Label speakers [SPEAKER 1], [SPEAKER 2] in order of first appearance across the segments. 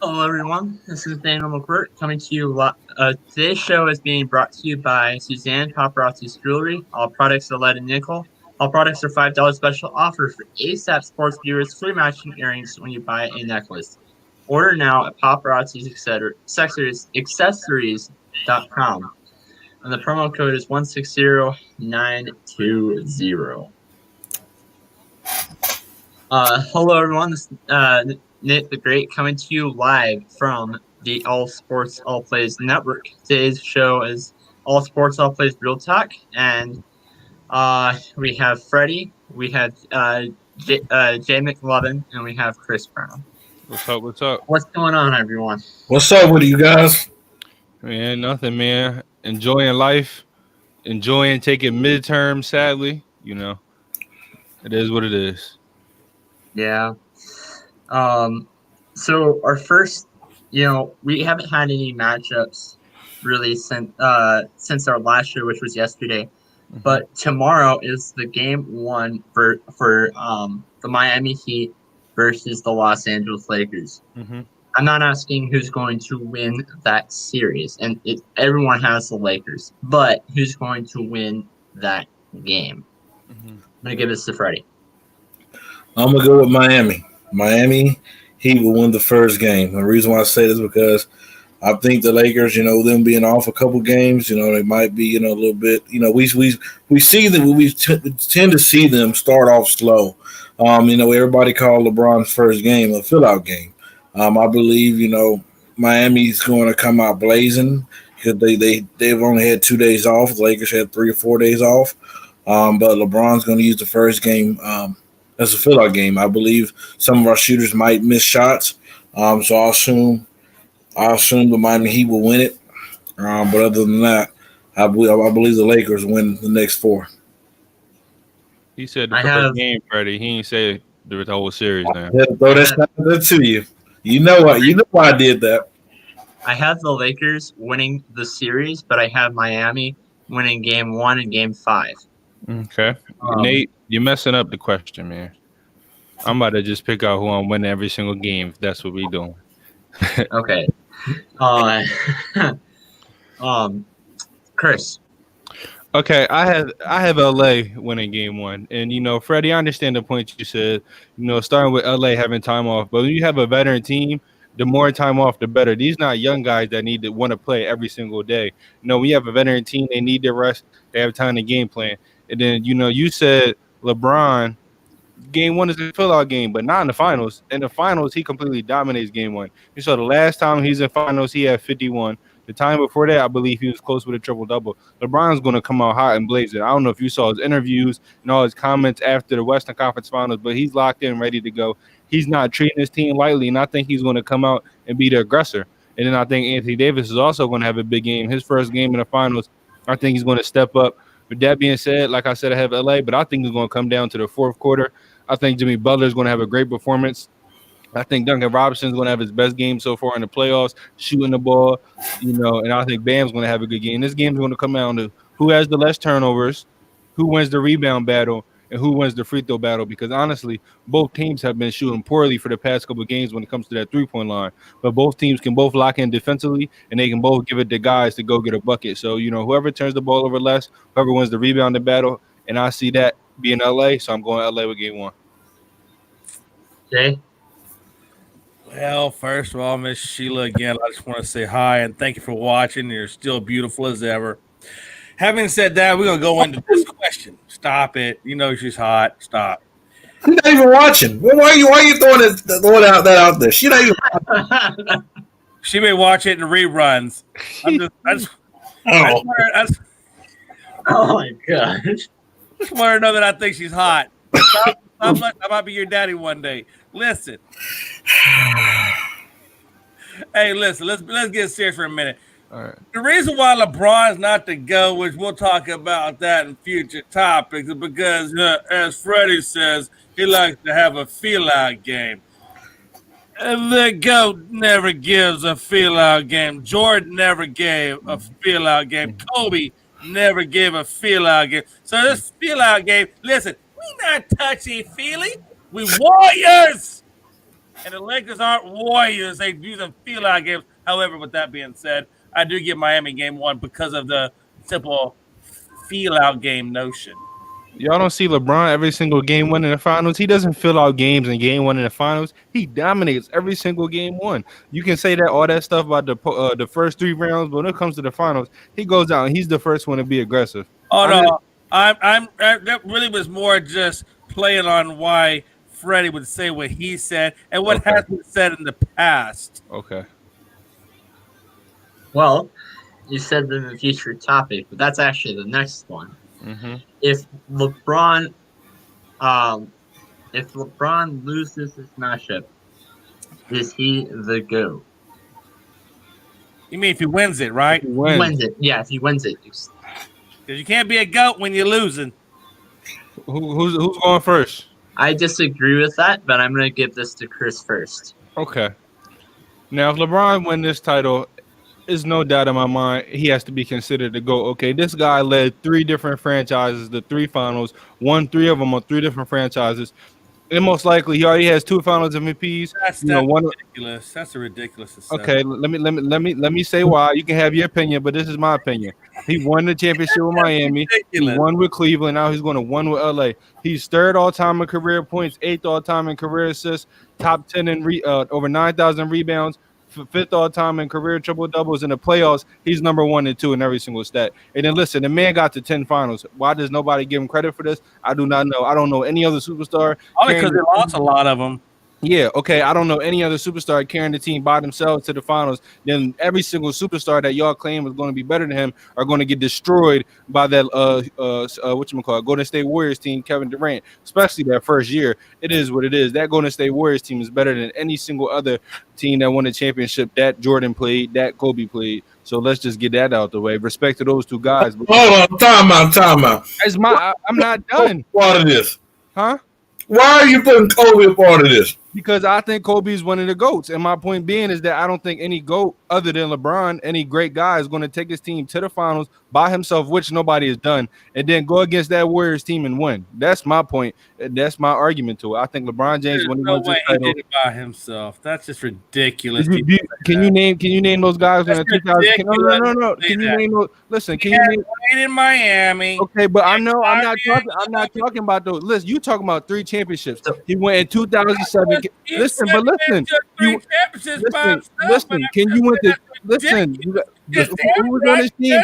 [SPEAKER 1] Hello, everyone. This is Daniel McCourt coming to you. Today's show is being brought to you by Suzanne Paparazzi's Jewelry. All products are lead and nickel. All products are $5 special offer for ASAP Sports viewers. Free matching earrings when you buy a necklace. Order now at Paparazzi's Accessories.com. And the promo code is 160920. Hello, everyone. This Nate the Great coming to you live from the All Sports All Plays Network. Today's show is All Sports All Plays Real Talk, and we have Freddie, we have Jay McLovin, and we have Chris Brown.
[SPEAKER 2] What's up? What's up?
[SPEAKER 1] What's going on, everyone?
[SPEAKER 3] What's up with you guys?
[SPEAKER 2] Man, nothing, man. Enjoying life, enjoying taking midterm. Sadly, it is what it is.
[SPEAKER 1] Yeah. So our first, we haven't had any matchups really since our last show, which was yesterday. Mm-hmm. But tomorrow is the game one for the Miami Heat versus the Los Angeles Lakers. Mm-hmm. I'm not asking who's going to win that series, and everyone has the Lakers, but who's going to win that game? Mm-hmm. I'm gonna give this to Freddie.
[SPEAKER 3] I'm gonna go with Miami. Miami Heat will win the first game. The reason why I say this is because I think the Lakers, them being off a couple games, they might be, a little bit, we see them, we tend to see them start off slow. Everybody called LeBron's first game a fill-out game. I believe, Miami's going to come out blazing because they've only had 2 days off. The Lakers had 3 or 4 days off. But LeBron's going to use the first game as a fill-out game. I believe some of our shooters might miss shots. So I'll assume the Miami Heat will win it. But other than that, I believe the Lakers win the next 4.
[SPEAKER 2] He said the first game, Freddie. He didn't say the whole series now.
[SPEAKER 3] Throw that to you. You know why I did that.
[SPEAKER 1] I have the Lakers winning the series, but I have Miami winning game 1 and game 5.
[SPEAKER 2] Okay. Nate, you're messing up the question, man. I'm about to just pick out who I'm winning every single game if that's what we doing.
[SPEAKER 1] Okay. Chris.
[SPEAKER 2] Okay, I have LA winning game 1. And Freddie, I understand the point you said, starting with LA having time off, but when you have a veteran team, the more time off, the better. These not young guys that need to want to play every single day. When you have a veteran team, they need their rest, they have time to game plan. And then, you said LeBron, game 1 is a fill-out game, but not in the finals. In the finals, he completely dominates game 1. You saw the last time he's in finals, he had 51. The time before that, I believe he was close with a triple-double. LeBron's going to come out hot and blazing. I don't know if you saw his interviews and all his comments after the Western Conference Finals, but he's locked in, ready to go. He's not treating his team lightly, and I think he's going to come out and be the aggressor. And then I think Anthony Davis is also going to have a big game. His first game in the finals, I think he's going to step up. With that being said, like I said, I have LA, but I think it's going to come down to the fourth quarter. I think Jimmy Butler is going to have a great performance. I think Duncan Robinson is going to have his best game so far in the playoffs, shooting the ball, and I think Bam's going to have a good game. This game is going to come down to who has the less turnovers, who wins the rebound battle, and who wins the free throw battle. Because honestly, both teams have been shooting poorly for the past couple of games when it comes to that 3-point line. But both teams can both lock in defensively, and they can both give it to guys to go get a bucket. So, whoever turns the ball over less, whoever wins the rebounding battle, and I see that being LA, so I'm going LA with game one.
[SPEAKER 1] Jay?
[SPEAKER 4] Well, first of all, Miss Sheila, again, I just want to say hi and thank you for watching. You're still beautiful as ever. Having said that, we're going to go into this question. Stop it. You know she's hot. Stop.
[SPEAKER 3] She's not even watching. Why are you throwing that out there? She not even.
[SPEAKER 4] She may watch it in reruns. I
[SPEAKER 1] Oh my gosh.
[SPEAKER 4] just want her to know that I think she's hot. Stop, I might be your daddy one day. Listen. Hey, listen. Let's get serious for a minute.
[SPEAKER 2] All right.
[SPEAKER 4] The reason why LeBron's not the GOAT, which we'll talk about that in future topics, is because, as Freddie says, he likes to have a feel-out game. And the GOAT never gives a feel-out game. Jordan never gave a feel-out game. Kobe never gave a feel-out game. So this feel-out game, listen, we not touchy-feely. We warriors. And the Lakers aren't warriors. They do some feel-out games. However, with that being said, I do give Miami game one because of the simple feel-out game notion.
[SPEAKER 2] Y'all don't see LeBron every single game one in the finals. He doesn't fill out games in game one in the finals. He dominates every single game one. You can say that all that stuff about the first 3 rounds, but when it comes to the finals, he goes out and he's the first one to be aggressive.
[SPEAKER 4] Oh no, that really was more just playing on why Freddie would say what he said and what has been said in the past.
[SPEAKER 2] Okay.
[SPEAKER 1] Well, you said the future topic, but that's actually the next one.
[SPEAKER 2] Mm-hmm.
[SPEAKER 1] If LeBron loses this matchup, is he the GOAT?
[SPEAKER 4] You mean if he wins it, right?
[SPEAKER 1] He wins it. Yeah, if he wins it.
[SPEAKER 4] Because you can't be a GOAT when you're losing.
[SPEAKER 2] Who's going first?
[SPEAKER 1] I disagree with that, but I'm going to give this to Chris first.
[SPEAKER 2] Okay. Now, if LeBron win this title, there's no doubt in my mind he has to be considered to go. Okay, this guy led 3 different franchises, the 3 finals, won 3 of them on 3 different franchises. And most likely he already has 2 finals MVPs.
[SPEAKER 4] That's ridiculous. That's a ridiculous assessment.
[SPEAKER 2] Okay, let me say why. You can have your opinion, but this is my opinion. He won the championship with Miami. He won with Cleveland. Now he's going to win with LA. He's 3rd all time in career points, 8th all time in career assists, top 10 in over 9,000 rebounds, 5th all time in career triple doubles. In the playoffs, he's number 1 and 2 in every single stat. And then listen, the man got to 10 finals. Why does nobody give him credit for this? I do not know. I don't know any other superstar.
[SPEAKER 4] Only because they lost a lot of them.
[SPEAKER 2] Yeah, okay. I don't know any other superstar carrying the team by themselves to the finals. Then every single superstar that y'all claim is going to be better than him are going to get destroyed by that Golden State Warriors team, Kevin Durant. Especially that first year. It is what it is. That Golden State Warriors team is better than any single other team that won the championship that Jordan played, that Kobe played. So let's just get that out the way. Respect to those 2 guys.
[SPEAKER 3] Hold on, time out.
[SPEAKER 2] I'm not done.
[SPEAKER 3] Part of this,
[SPEAKER 2] huh?
[SPEAKER 3] Why are you putting Kobe a part of this?
[SPEAKER 2] Because I think Kobe is one of the GOATs. And my point being is that I don't think any GOAT other than LeBron, any great guy is going to take his team to the finals by himself, which nobody has done, and then go against that Warriors team and win. That's my point. That's my argument to it. I think LeBron James, when he wins this title,
[SPEAKER 4] he did it by himself. That's just ridiculous.
[SPEAKER 2] Can you name those guys in the 2000? No. Can you name those? Listen, can you name
[SPEAKER 4] in Miami?
[SPEAKER 2] Okay, but I'm not talking about those. Listen, you talking about 3 championships. He went in 2007. Listen. Can you who was on his team?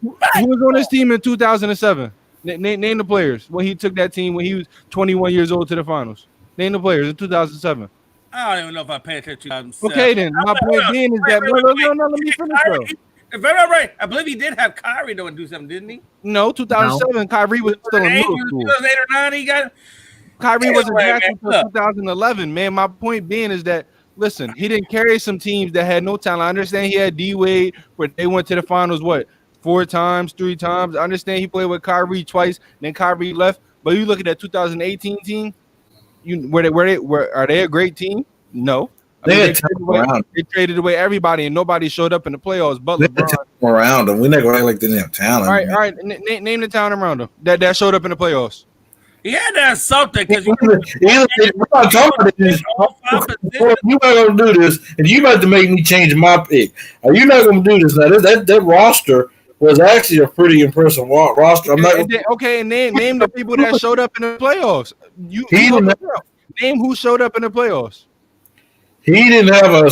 [SPEAKER 2] Who was on his team in 2007? Name the players when he took that team when he was 21 years old to the finals. Name the players in 2007.
[SPEAKER 4] I don't even know if I paid attention to 2007.
[SPEAKER 2] Okay, then my point being is that no. Let me finish though.
[SPEAKER 4] If I'm right, I believe he did have Kyrie though and do something, didn't he?
[SPEAKER 2] No, 2007. No. Kyrie was still in middle school.
[SPEAKER 4] 2008 or 9, he got.
[SPEAKER 2] Kyrie wasn't drafted until 2011, man. My point being is that, listen, he didn't carry some teams that had no talent. I understand he had D-Wade, but they went to the finals, 4 times, 3 times. I understand he played with Kyrie twice, then Kyrie left. But you look at that 2018 team, are they a great team? No. They traded away everybody, and nobody showed up in the playoffs but LeBron.
[SPEAKER 3] Around them. We're not going to act like they didn't have talent.
[SPEAKER 2] All right. Name the talent around them that showed up in the playoffs.
[SPEAKER 4] He had to have something because
[SPEAKER 3] We're not talking about this. You're not going to do this, and you about to make me change my pick. You're not going to do this. Now, that roster was actually a pretty impressive roster. I'm not.
[SPEAKER 2] And then name the people that showed up in the playoffs. Name who showed up in the playoffs.
[SPEAKER 3] He didn't have a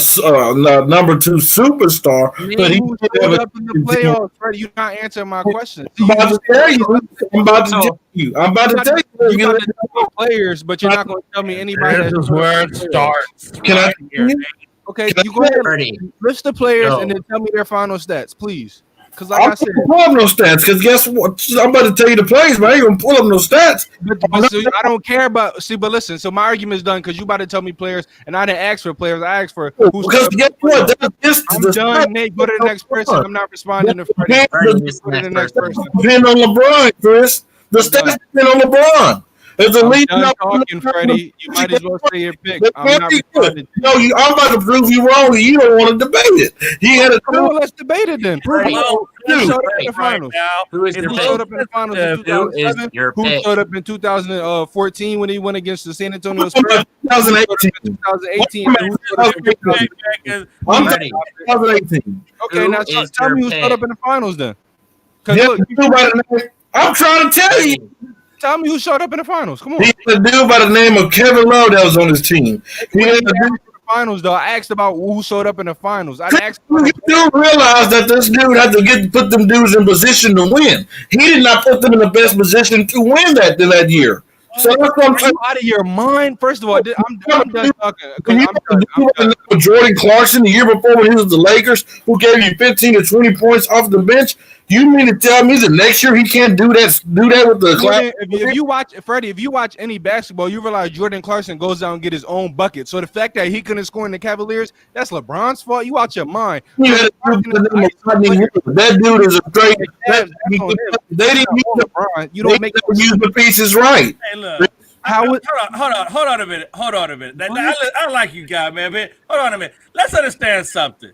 [SPEAKER 3] number 2 superstar, but he
[SPEAKER 2] showed up in the playoffs. Freddie, you're not answering my question.
[SPEAKER 3] I'm about to tell you. I'm about to tell you.
[SPEAKER 2] You're players, but you're not going to tell me anybody.
[SPEAKER 4] This is where it starts.
[SPEAKER 3] Can I?
[SPEAKER 2] Okay, you go ahead. List the players and then tell me their final stats, please. Because like I said,
[SPEAKER 3] pull up no stats. Because guess what? I'm about to tell you the plays, but I ain't gonna pull up no stats.
[SPEAKER 2] But so I don't care about. See, but listen. So my argument is done because you about to tell me players, and I didn't ask for players. I asked for who's.
[SPEAKER 3] Because guess what?
[SPEAKER 2] I'm done. Nate, go to the next person. I'm not responding to Freddie. Go to the next person.
[SPEAKER 3] Depend on LeBron, Chris. The stats depend on LeBron. It's a lead
[SPEAKER 2] talking, Freddie. You might as well say your pick. I'm not responding.
[SPEAKER 3] No, I'm about to prove you wrong, and you don't want to debate it. He had a.
[SPEAKER 2] Let's debate it then. Prove who showed up in the finals?
[SPEAKER 1] Who is your
[SPEAKER 2] Who showed up in the finals in 2007? Who showed up in 2014 when he went against the San Antonio Spurs?
[SPEAKER 3] 2018.
[SPEAKER 2] 2018. Okay, now tell me who showed up in the finals then.
[SPEAKER 3] I'm trying to tell you.
[SPEAKER 2] Tell me who showed up in the finals. Come on.
[SPEAKER 3] He's a dude by the name of Kevin Love that was on his team. He had the
[SPEAKER 2] finals, though. I asked about who showed up in the finals. I asked.
[SPEAKER 3] You do realize that this dude had to put them dudes in position to win. He did not put them in the best position to win that year. So that's what I'm
[SPEAKER 2] saying. Out of your mind. First of all, I'm done talking.
[SPEAKER 3] Jordan Clarkson the year before when he was with the Lakers, who gave you 15 to 20 points off the bench. You mean to tell me that next year he can't do that? Do that with the class?
[SPEAKER 2] If you watch Freddie, if you watch any basketball, you realize Jordan Clarkson goes down and get his own bucket. So the fact that he couldn't score in the Cavaliers, that's LeBron's fault. You out your mind.
[SPEAKER 3] That dude is a straight. They didn't use LeBron. You don't use the pieces right.
[SPEAKER 4] Hey, look. Hold on a minute. I like you guys, man. Hold on a minute. Let's understand something.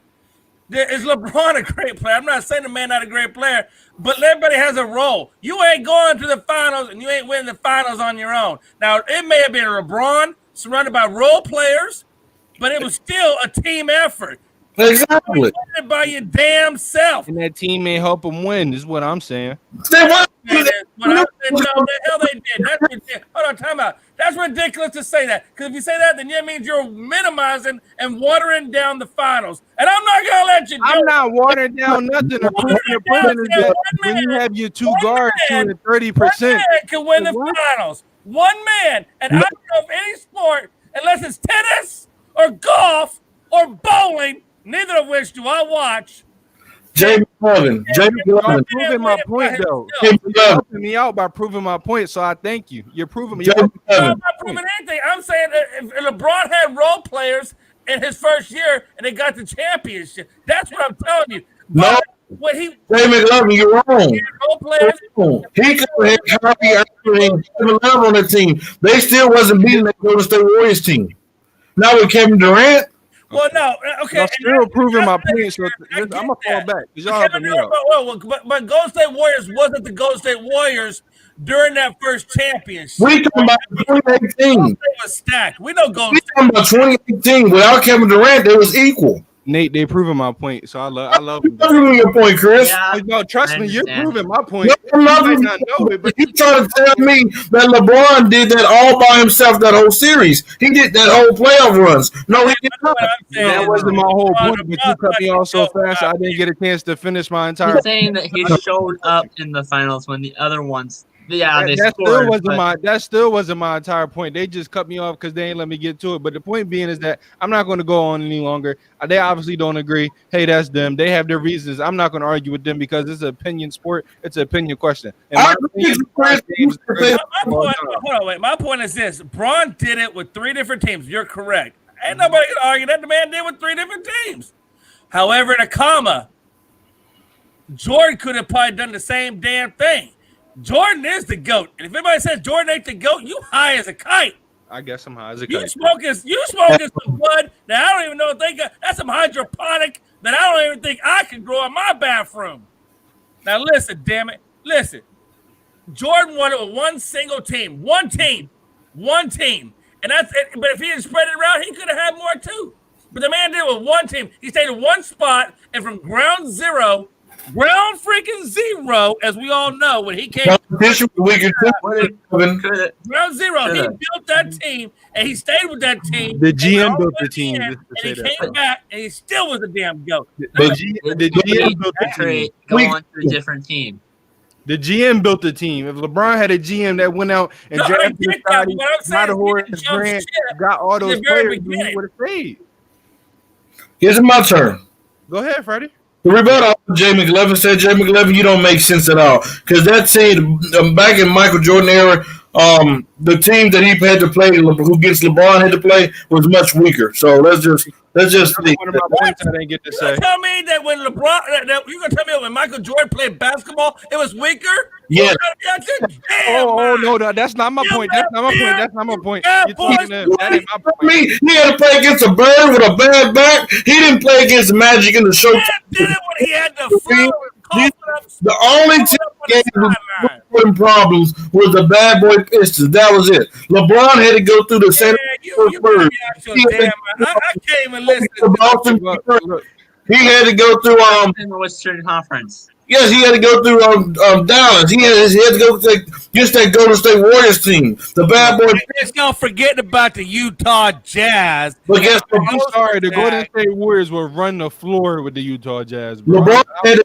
[SPEAKER 4] Is LeBron a great player? I'm not saying the man not a great player, but everybody has a role. You ain't going to the finals and you ain't winning the finals on your own. Now, it may have been LeBron surrounded by role players, but it was still a team effort.
[SPEAKER 3] Exactly.
[SPEAKER 4] You won it by your damn self.
[SPEAKER 2] And that team may help them win, is what I'm saying.
[SPEAKER 4] No, the hell they did. That's ridiculous. Hold on, time out. That's ridiculous to say that. Because if you say that, then that means you're minimizing and watering down the finals. And I'm not going to let you do
[SPEAKER 2] I'm not watering down nothing. The point is that when you have your two guards shooting 30%.
[SPEAKER 4] One man can win the finals. One man. And I don't know of any sport, unless it's tennis or golf or bowling, neither of which do I watch.
[SPEAKER 3] Jamie Levin.
[SPEAKER 2] You're proving my point, though. You're helping me out by proving my point, so I thank you. You're proving me.
[SPEAKER 4] I'm not proving anything. I'm saying that if LeBron had role players in his first year and they got the championship, that's what I'm telling you.
[SPEAKER 3] No.
[SPEAKER 4] When he
[SPEAKER 3] Jamie Levin, you're wrong.
[SPEAKER 4] Role players.
[SPEAKER 3] He could have had Kyrie and Kevin Love on the team. They still wasn't beating the Golden State Warriors team. Now with Kevin Durant.
[SPEAKER 4] Well, no, okay.
[SPEAKER 2] I'm still proving my point, so I'm gonna fall back because y'all helping me out.
[SPEAKER 4] But Golden State Warriors wasn't the Golden State Warriors during that first championship.
[SPEAKER 3] We talking about 2018.
[SPEAKER 4] Golden State was stacked. We know Golden State.
[SPEAKER 3] We talking about 2018. Without Kevin Durant, they was equal.
[SPEAKER 2] Nate, they proving my point, so I love.
[SPEAKER 3] You're proving your point, Chris.
[SPEAKER 1] Yeah,
[SPEAKER 2] no, trust me, you're proving my point.
[SPEAKER 3] No, I'm not know it, but you trying to tell me that LeBron did that all by himself that whole series. He did that whole playoff runs. No, he did not.
[SPEAKER 2] That wasn't my whole point, but you cut me off so fast I didn't get a chance to finish my entire.
[SPEAKER 1] You're saying that he showed up in the finals when the other ones. Yeah,
[SPEAKER 2] that still wasn't my entire point. They just cut me off because they ain't let me get to it. But the point being is that I'm not going to go on any longer. They obviously don't agree. Hey, that's them. They have their reasons. I'm not going to argue with them because it's an opinion sport. It's an opinion question. And my
[SPEAKER 4] point is this: Bron did it with 3 different teams. You're correct. Ain't nobody going to argue that the man did with 3 different teams. However, in a comma, Jordan could have probably done the same damn thing. Jordan is the GOAT. And if anybody says Jordan ain't the GOAT, you high as a kite.
[SPEAKER 2] I guess I'm high as a
[SPEAKER 4] You
[SPEAKER 2] kite.
[SPEAKER 4] smoking some bud that I don't even know if they got. That's some hydroponic that I don't even think I can grow in my bathroom. Now listen, damn it. Listen. Jordan won it with one single team. One team. And that's it. But if he had spread it around, he could have had more too. But the man did it with one team. He stayed in one spot, and from ground freaking zero, as we all know, when he came
[SPEAKER 3] Competition was weaker too.
[SPEAKER 4] ground zero, he built that team, and he stayed with that team.
[SPEAKER 2] The GM
[SPEAKER 4] and
[SPEAKER 2] built the team.
[SPEAKER 4] And
[SPEAKER 2] just to
[SPEAKER 4] he
[SPEAKER 2] say that.
[SPEAKER 4] came back, and he still was a damn goat.
[SPEAKER 2] The GM built the team.
[SPEAKER 1] Go on to a different team.
[SPEAKER 2] The GM built the team. If LeBron had a GM that went out and
[SPEAKER 4] No, I
[SPEAKER 2] drafted
[SPEAKER 4] get that, but what I'm saying is he
[SPEAKER 2] Horace
[SPEAKER 4] didn't jump
[SPEAKER 2] Grant,
[SPEAKER 4] ship
[SPEAKER 2] got all those
[SPEAKER 4] the very
[SPEAKER 2] players, he
[SPEAKER 4] beginning.
[SPEAKER 2] would have stayed.
[SPEAKER 3] Here's my turn.
[SPEAKER 2] Go ahead, Freddie.
[SPEAKER 3] The rebuttal Jay McLevin said, Jay McLevin, you don't make sense at all. Because that team, back in Michael Jordan era, the team that he had to play, who gets LeBron had to play, was much weaker. So let's just see.
[SPEAKER 2] One of my points I didn't get to
[SPEAKER 4] You
[SPEAKER 2] say.
[SPEAKER 4] gonna tell me that when you gonna tell me when Michael Jordan played basketball, it was weaker?
[SPEAKER 3] Yeah.
[SPEAKER 2] No, that's not my point. That's not my point. You're talking to, that ain't my point.
[SPEAKER 3] Me, he had to play against a bird with a bad back. He didn't play against the Magic in the show.
[SPEAKER 4] Did it when he had the flow and confidence.
[SPEAKER 3] The only team with problems was the bad boy Pistons. That was it. LeBron had to go through the same.
[SPEAKER 4] I can't even listen.
[SPEAKER 2] Look,
[SPEAKER 3] He had to go through
[SPEAKER 1] In the Western Conference.
[SPEAKER 3] Yes, he had to go through Dallas. He had to go against that Golden State Warriors team. The bad boy.
[SPEAKER 4] Let's not forget about the Utah Jazz.
[SPEAKER 3] But guess what?
[SPEAKER 2] I'm sorry, the Golden State Warriors will run the floor with the Utah Jazz. Bro.
[SPEAKER 3] LeBron had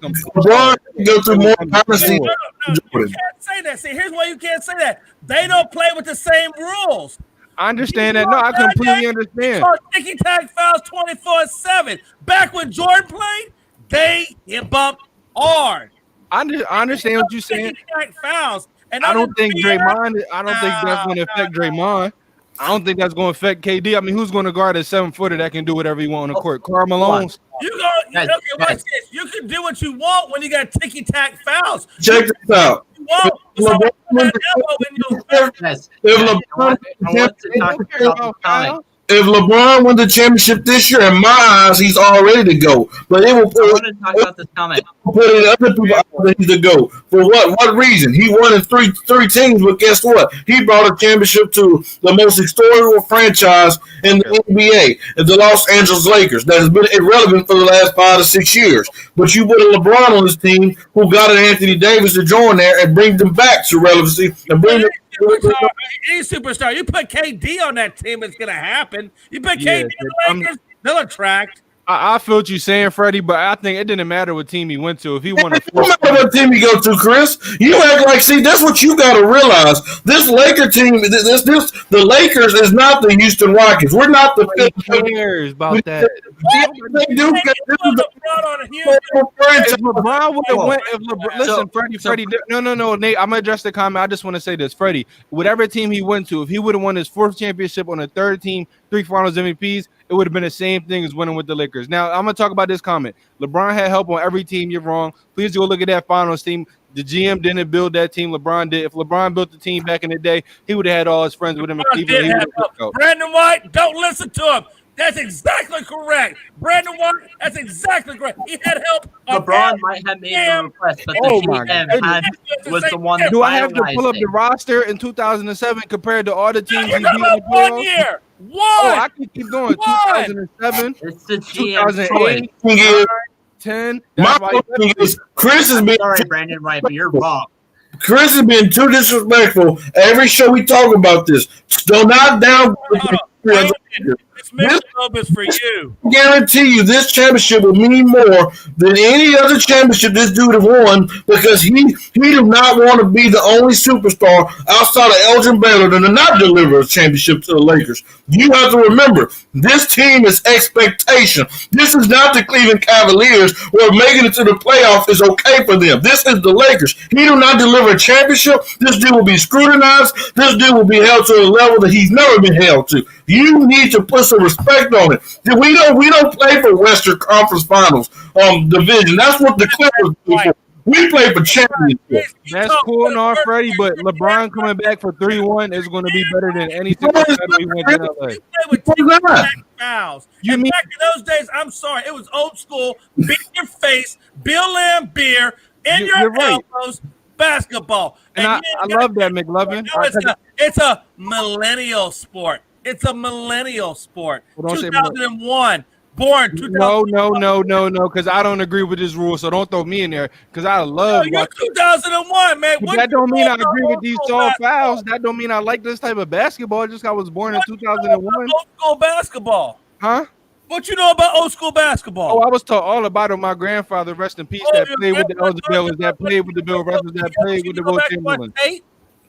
[SPEAKER 3] to go through more dynasty.
[SPEAKER 4] No, you can't say that. See, here's why you can't say that. They don't play with the same rules.
[SPEAKER 2] I understand that. No, I completely understand.
[SPEAKER 4] Ticky-tack fouls 24/7. Back when Jordan played, they get bumped hard.
[SPEAKER 2] I understand what you're saying.
[SPEAKER 4] Ticky-tack fouls. And
[SPEAKER 2] I don't think Draymond. I don't think that's going to affect Draymond. I don't think that's going to affect KD. I mean, who's going to guard a 7-footer that can do whatever he wants on the court? Karl Malone.
[SPEAKER 4] Okay, watch this. You can do what you want when you got ticky-tack fouls.
[SPEAKER 3] Check this out.
[SPEAKER 4] You want someone to put that elbow in your face.
[SPEAKER 3] If LeBron won the championship this year, in my eyes, he's all ready to go. But it will
[SPEAKER 1] I want to talk about this comment.
[SPEAKER 3] put in other people out there to go. For what? What reason? He won in three teams, but guess what? He brought a championship to the most historical franchise in the NBA, the Los Angeles Lakers, that has been irrelevant for the last 5 to 6 years. But you put a LeBron on this team who got an Anthony Davis to join there and bring them back to relevancy and bring them.
[SPEAKER 4] Any superstar, you put KD on that team, it's gonna happen. You put KD on the Lakers, they'll attract.
[SPEAKER 2] I feel what you're saying, Freddie, but I think it didn't matter what team he went to. If he won a
[SPEAKER 3] No matter what team you go to, Chris, you act like, see, that's what you got to realize. This Laker team, the Lakers is not the Houston Rockets. We're not the.
[SPEAKER 2] Who cares about that?
[SPEAKER 3] They do.
[SPEAKER 2] If LeBron would have went, listen, Freddie, no, Nate, I'm gonna address the comment. I just want to say this, Freddie. Whatever team he went to, if he would have won his 4th championship on the 3rd team, 3 Finals MVPs, it would have been the same thing as winning with the Lakers. Now, I'm gonna talk about this comment. LeBron had help on every team. You're wrong. Please go look at that Finals team. The GM didn't build that team. LeBron did. If LeBron built the team back in the day, he would have had all his friends with him.
[SPEAKER 4] Brandon White, don't listen to him. That's exactly correct. Brandon White, that's exactly correct. He had help.
[SPEAKER 1] LeBron might have made the request, but the GM was the one that
[SPEAKER 2] Do I have to pull up the roster in 2007 compared to all the teams he beat in the
[SPEAKER 4] 1 year?
[SPEAKER 2] Oh, I can keep going. 2007,
[SPEAKER 1] It's the GM
[SPEAKER 2] 2008, 10.
[SPEAKER 3] Chris has been.
[SPEAKER 1] Sorry, Brandon White, but you're wrong.
[SPEAKER 3] Chris has been too disrespectful. Every show we talk about this. Do not down.
[SPEAKER 4] This Michelob is for you.
[SPEAKER 3] I guarantee you this championship will mean more than any other championship this dude have won because he did not want to be the only superstar outside of Elgin Baylor to not deliver a championship to the Lakers. You have to remember, this team is expectation. This is not the Cleveland Cavaliers where making it to the playoffs is okay for them. This is the Lakers. He do not deliver a championship. This dude will be scrutinized. This dude will be held to a level that he's never been held to. You need to put some respect on it. We don't play for Western Conference Finals division. That's what the Clippers do. We play for championship.
[SPEAKER 2] That's cool and all, Freddie, but LeBron coming back for 3-1 is going to be better than any single time he went to LA.
[SPEAKER 4] You mean back in those days? I'm sorry, it was old school. Beat your face, Bill Lambier, in your elbows. basketball.
[SPEAKER 2] And I love that, McLovin.
[SPEAKER 4] It's a millennial sport. It's a millennial sport.
[SPEAKER 2] Well, don't say
[SPEAKER 4] 2001. Born 2001.
[SPEAKER 2] No, because I don't agree with this rule, so don't throw me in there. Because I love.
[SPEAKER 4] You're 2001, man.
[SPEAKER 2] But that don't mean I agree with these soft fouls. That don't mean I like this type of basketball. Just 'cause I was born in 2001.
[SPEAKER 4] Old school basketball.
[SPEAKER 2] Huh?
[SPEAKER 4] What you know about old school basketball?
[SPEAKER 2] Oh, I was taught all about it. My grandfather, rest in peace, that played with the Elgin Baylors, that played with the Bill Russells, that played with the Will Chamberlain.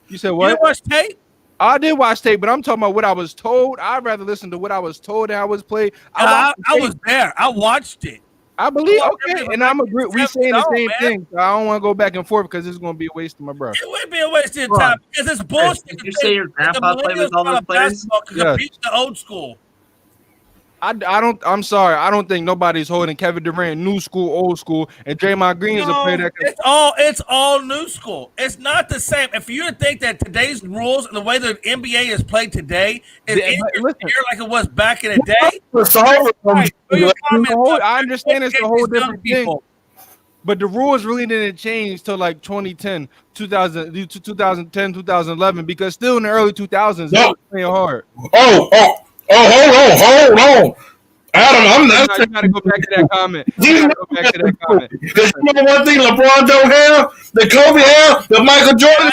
[SPEAKER 2] You said what?
[SPEAKER 4] You watch tape?
[SPEAKER 2] I did watch tape, but I'm talking about what I was told. I'd rather listen to what I was told than I was played.
[SPEAKER 4] I was there. I watched it.
[SPEAKER 2] I believe, okay, and I'm agree. We saying the same thing. So I don't want to go back and forth because it's going to be a waste of my breath.
[SPEAKER 4] It would be a waste of time because it's bullshit.
[SPEAKER 1] Did you say your grandpa played with all those players?
[SPEAKER 4] Compete the old school.
[SPEAKER 2] I don't. I'm sorry. I don't think nobody's holding Kevin Durant new school, old school, and Draymond Green is a player that.
[SPEAKER 4] It's all new school. It's not the same. If you think that today's rules and the way the NBA is played today is like it was back in the day,
[SPEAKER 2] I understand it's a whole different thing. But the rules really didn't change till like 2010, 2010, 2011, because still in the early 2000s, they were playing hard.
[SPEAKER 3] Hold on. Adam, I'm not.
[SPEAKER 2] You gotta go back to that comment.
[SPEAKER 3] Because you know one thing LeBron don't have, that Kobe have, that Michael Jordan.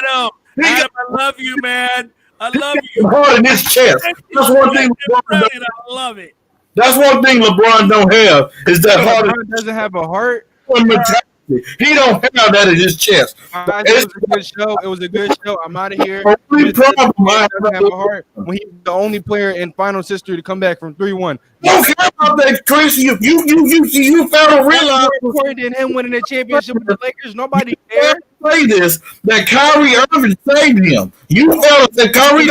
[SPEAKER 4] Adam, I love you, man. I love you.
[SPEAKER 3] Hard in his chest. That's one thing.
[SPEAKER 4] I love it.
[SPEAKER 3] That's one thing LeBron don't have is that heart.
[SPEAKER 2] LeBron doesn't have a heart.
[SPEAKER 3] He don't have that in his chest.
[SPEAKER 2] It was a good show. It was a good show. I'm out of here.
[SPEAKER 3] Only problem I
[SPEAKER 2] have a heart when he's the only player in finals history to come back from 3-1.
[SPEAKER 3] Don't care about that, Chris. You fail to realize
[SPEAKER 2] more than him winning the championship with the Lakers. Nobody cares.
[SPEAKER 3] Say this that Kyrie Irving saved him. You failed that Kyrie.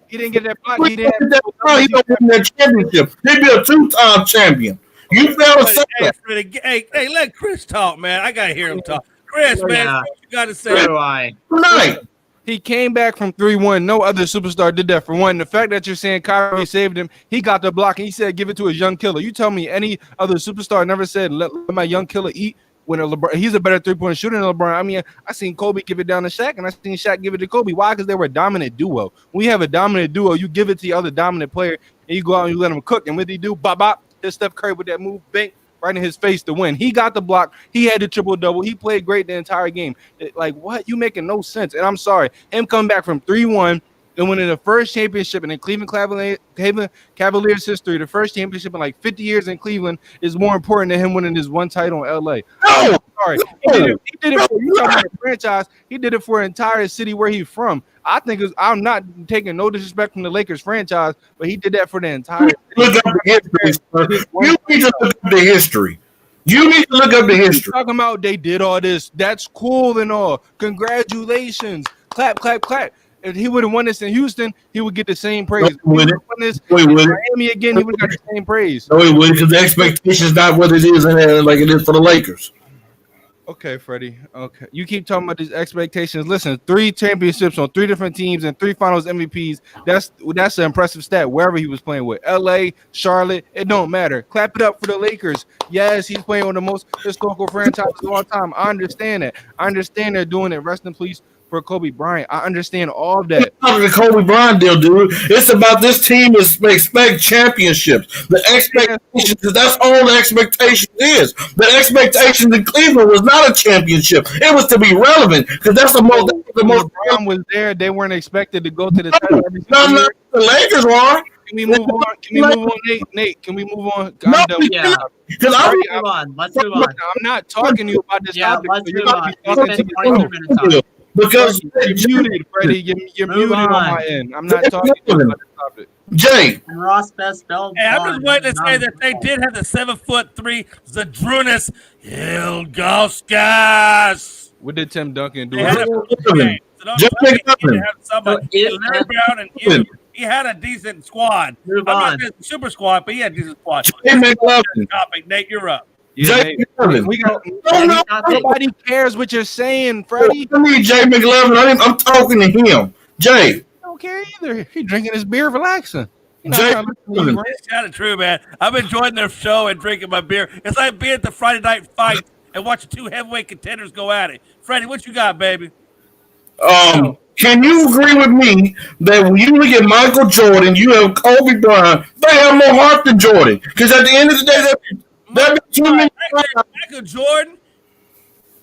[SPEAKER 2] He didn't get that block. He didn't.
[SPEAKER 3] He don't win that championship. He'd be a two-time champion. You failed to say that.
[SPEAKER 4] Hey, let Chris talk, man. I gotta hear him talk. Chris, man, what you gotta say?
[SPEAKER 1] So do I.
[SPEAKER 3] Tonight.
[SPEAKER 2] He came back from 3-1. No other superstar did that. For one, the fact that you're saying Kyrie saved him, he got the block and he said, "Give it to his young killer." You tell me any other superstar never said, "Let my young killer eat." When LeBron, he's a better 3-point shooter than LeBron. I mean, I seen Kobe give it down to Shaq, and I seen Shaq give it to Kobe. Why? Because they were a dominant duo. When you have a dominant duo, you give it to the other dominant player, and you go out and you let him cook. And what did he do? Bop bop. There's Steph Curry with that move, bank right in his face to win. He got the block. He had the triple double. He played great the entire game. Like what? You making no sense. And I'm sorry, him coming back from 3-1 and winning the first championship in the Cleveland Cavaliers history, the first championship in like 50 years in Cleveland, is more important than him winning his one title in LA.
[SPEAKER 3] No,
[SPEAKER 2] sorry. He did it for you talking about a franchise. He did it for an entire city where he's from. I think I'm not taking no disrespect from the Lakers franchise, but he did that for the entire city.
[SPEAKER 3] Look up the history, sir. You need to look up the history. You need to look up the history.
[SPEAKER 2] Talking about they did all this. That's cool and all. Congratulations. Clap, clap, clap. If he would have won this in Houston, he would get the same praise. If he would have won this in Miami again, he would have got the same praise.
[SPEAKER 3] No, he wouldn't, because the expectation is not what it is in there like it is for the Lakers.
[SPEAKER 2] Okay, Freddie. Okay. You keep talking about these expectations. Listen, 3 championships on 3 different teams and 3 finals MVPs. That's an impressive stat wherever he was playing with. LA, Charlotte, it don't matter. Clap it up for the Lakers. Yes, he's playing with the most historical franchises of all time. I understand that. I understand they're doing it. Rest in peace for Kobe Bryant. I understand all of that.
[SPEAKER 3] It's not the Kobe Bryant deal, dude. It's about this team expect championships. The expectations, that's all the expectation is. The expectation in Cleveland was not a championship. It was to be relevant because that's the most.
[SPEAKER 2] LeBron was there. They weren't expected to go to the title every single year.
[SPEAKER 3] The Lakers were.
[SPEAKER 2] Can we move on? Nate? Can we move on?
[SPEAKER 1] Let's move on.
[SPEAKER 2] I'm not talking to you about this topic.
[SPEAKER 1] Let's move on.
[SPEAKER 3] Because
[SPEAKER 2] you're muted, Freddie. You're muted on my end. I'm not talking to you about this topic.
[SPEAKER 3] Jay.
[SPEAKER 1] And Ross Best Bell.
[SPEAKER 4] Hey, I'm just waiting to say that they did have the 7'3" Zadrunas Ilgauskas.
[SPEAKER 2] What did Tim Duncan do?
[SPEAKER 4] They had he had a decent squad. I'm not saying super squad, but he had a decent squad. Topic, Nate, you're up.
[SPEAKER 2] Nobody cares what you're saying, Freddie.
[SPEAKER 3] I need Jay McLovin. I'm talking to him. Jay.
[SPEAKER 2] I don't care either. He's drinking his beer, relaxing.
[SPEAKER 3] Jay,
[SPEAKER 4] it's kind of true, man. I'm enjoying their show and drinking my beer. It's like being at the Friday night fight and watch the two heavyweight contenders go at it. Freddie, what you got, baby?
[SPEAKER 3] Can you agree with me that when you look at Michael Jordan, you have Kobe Bryant, they have more heart than Jordan? Because at the end of the day, that'd be too many.
[SPEAKER 4] Michael Jordan.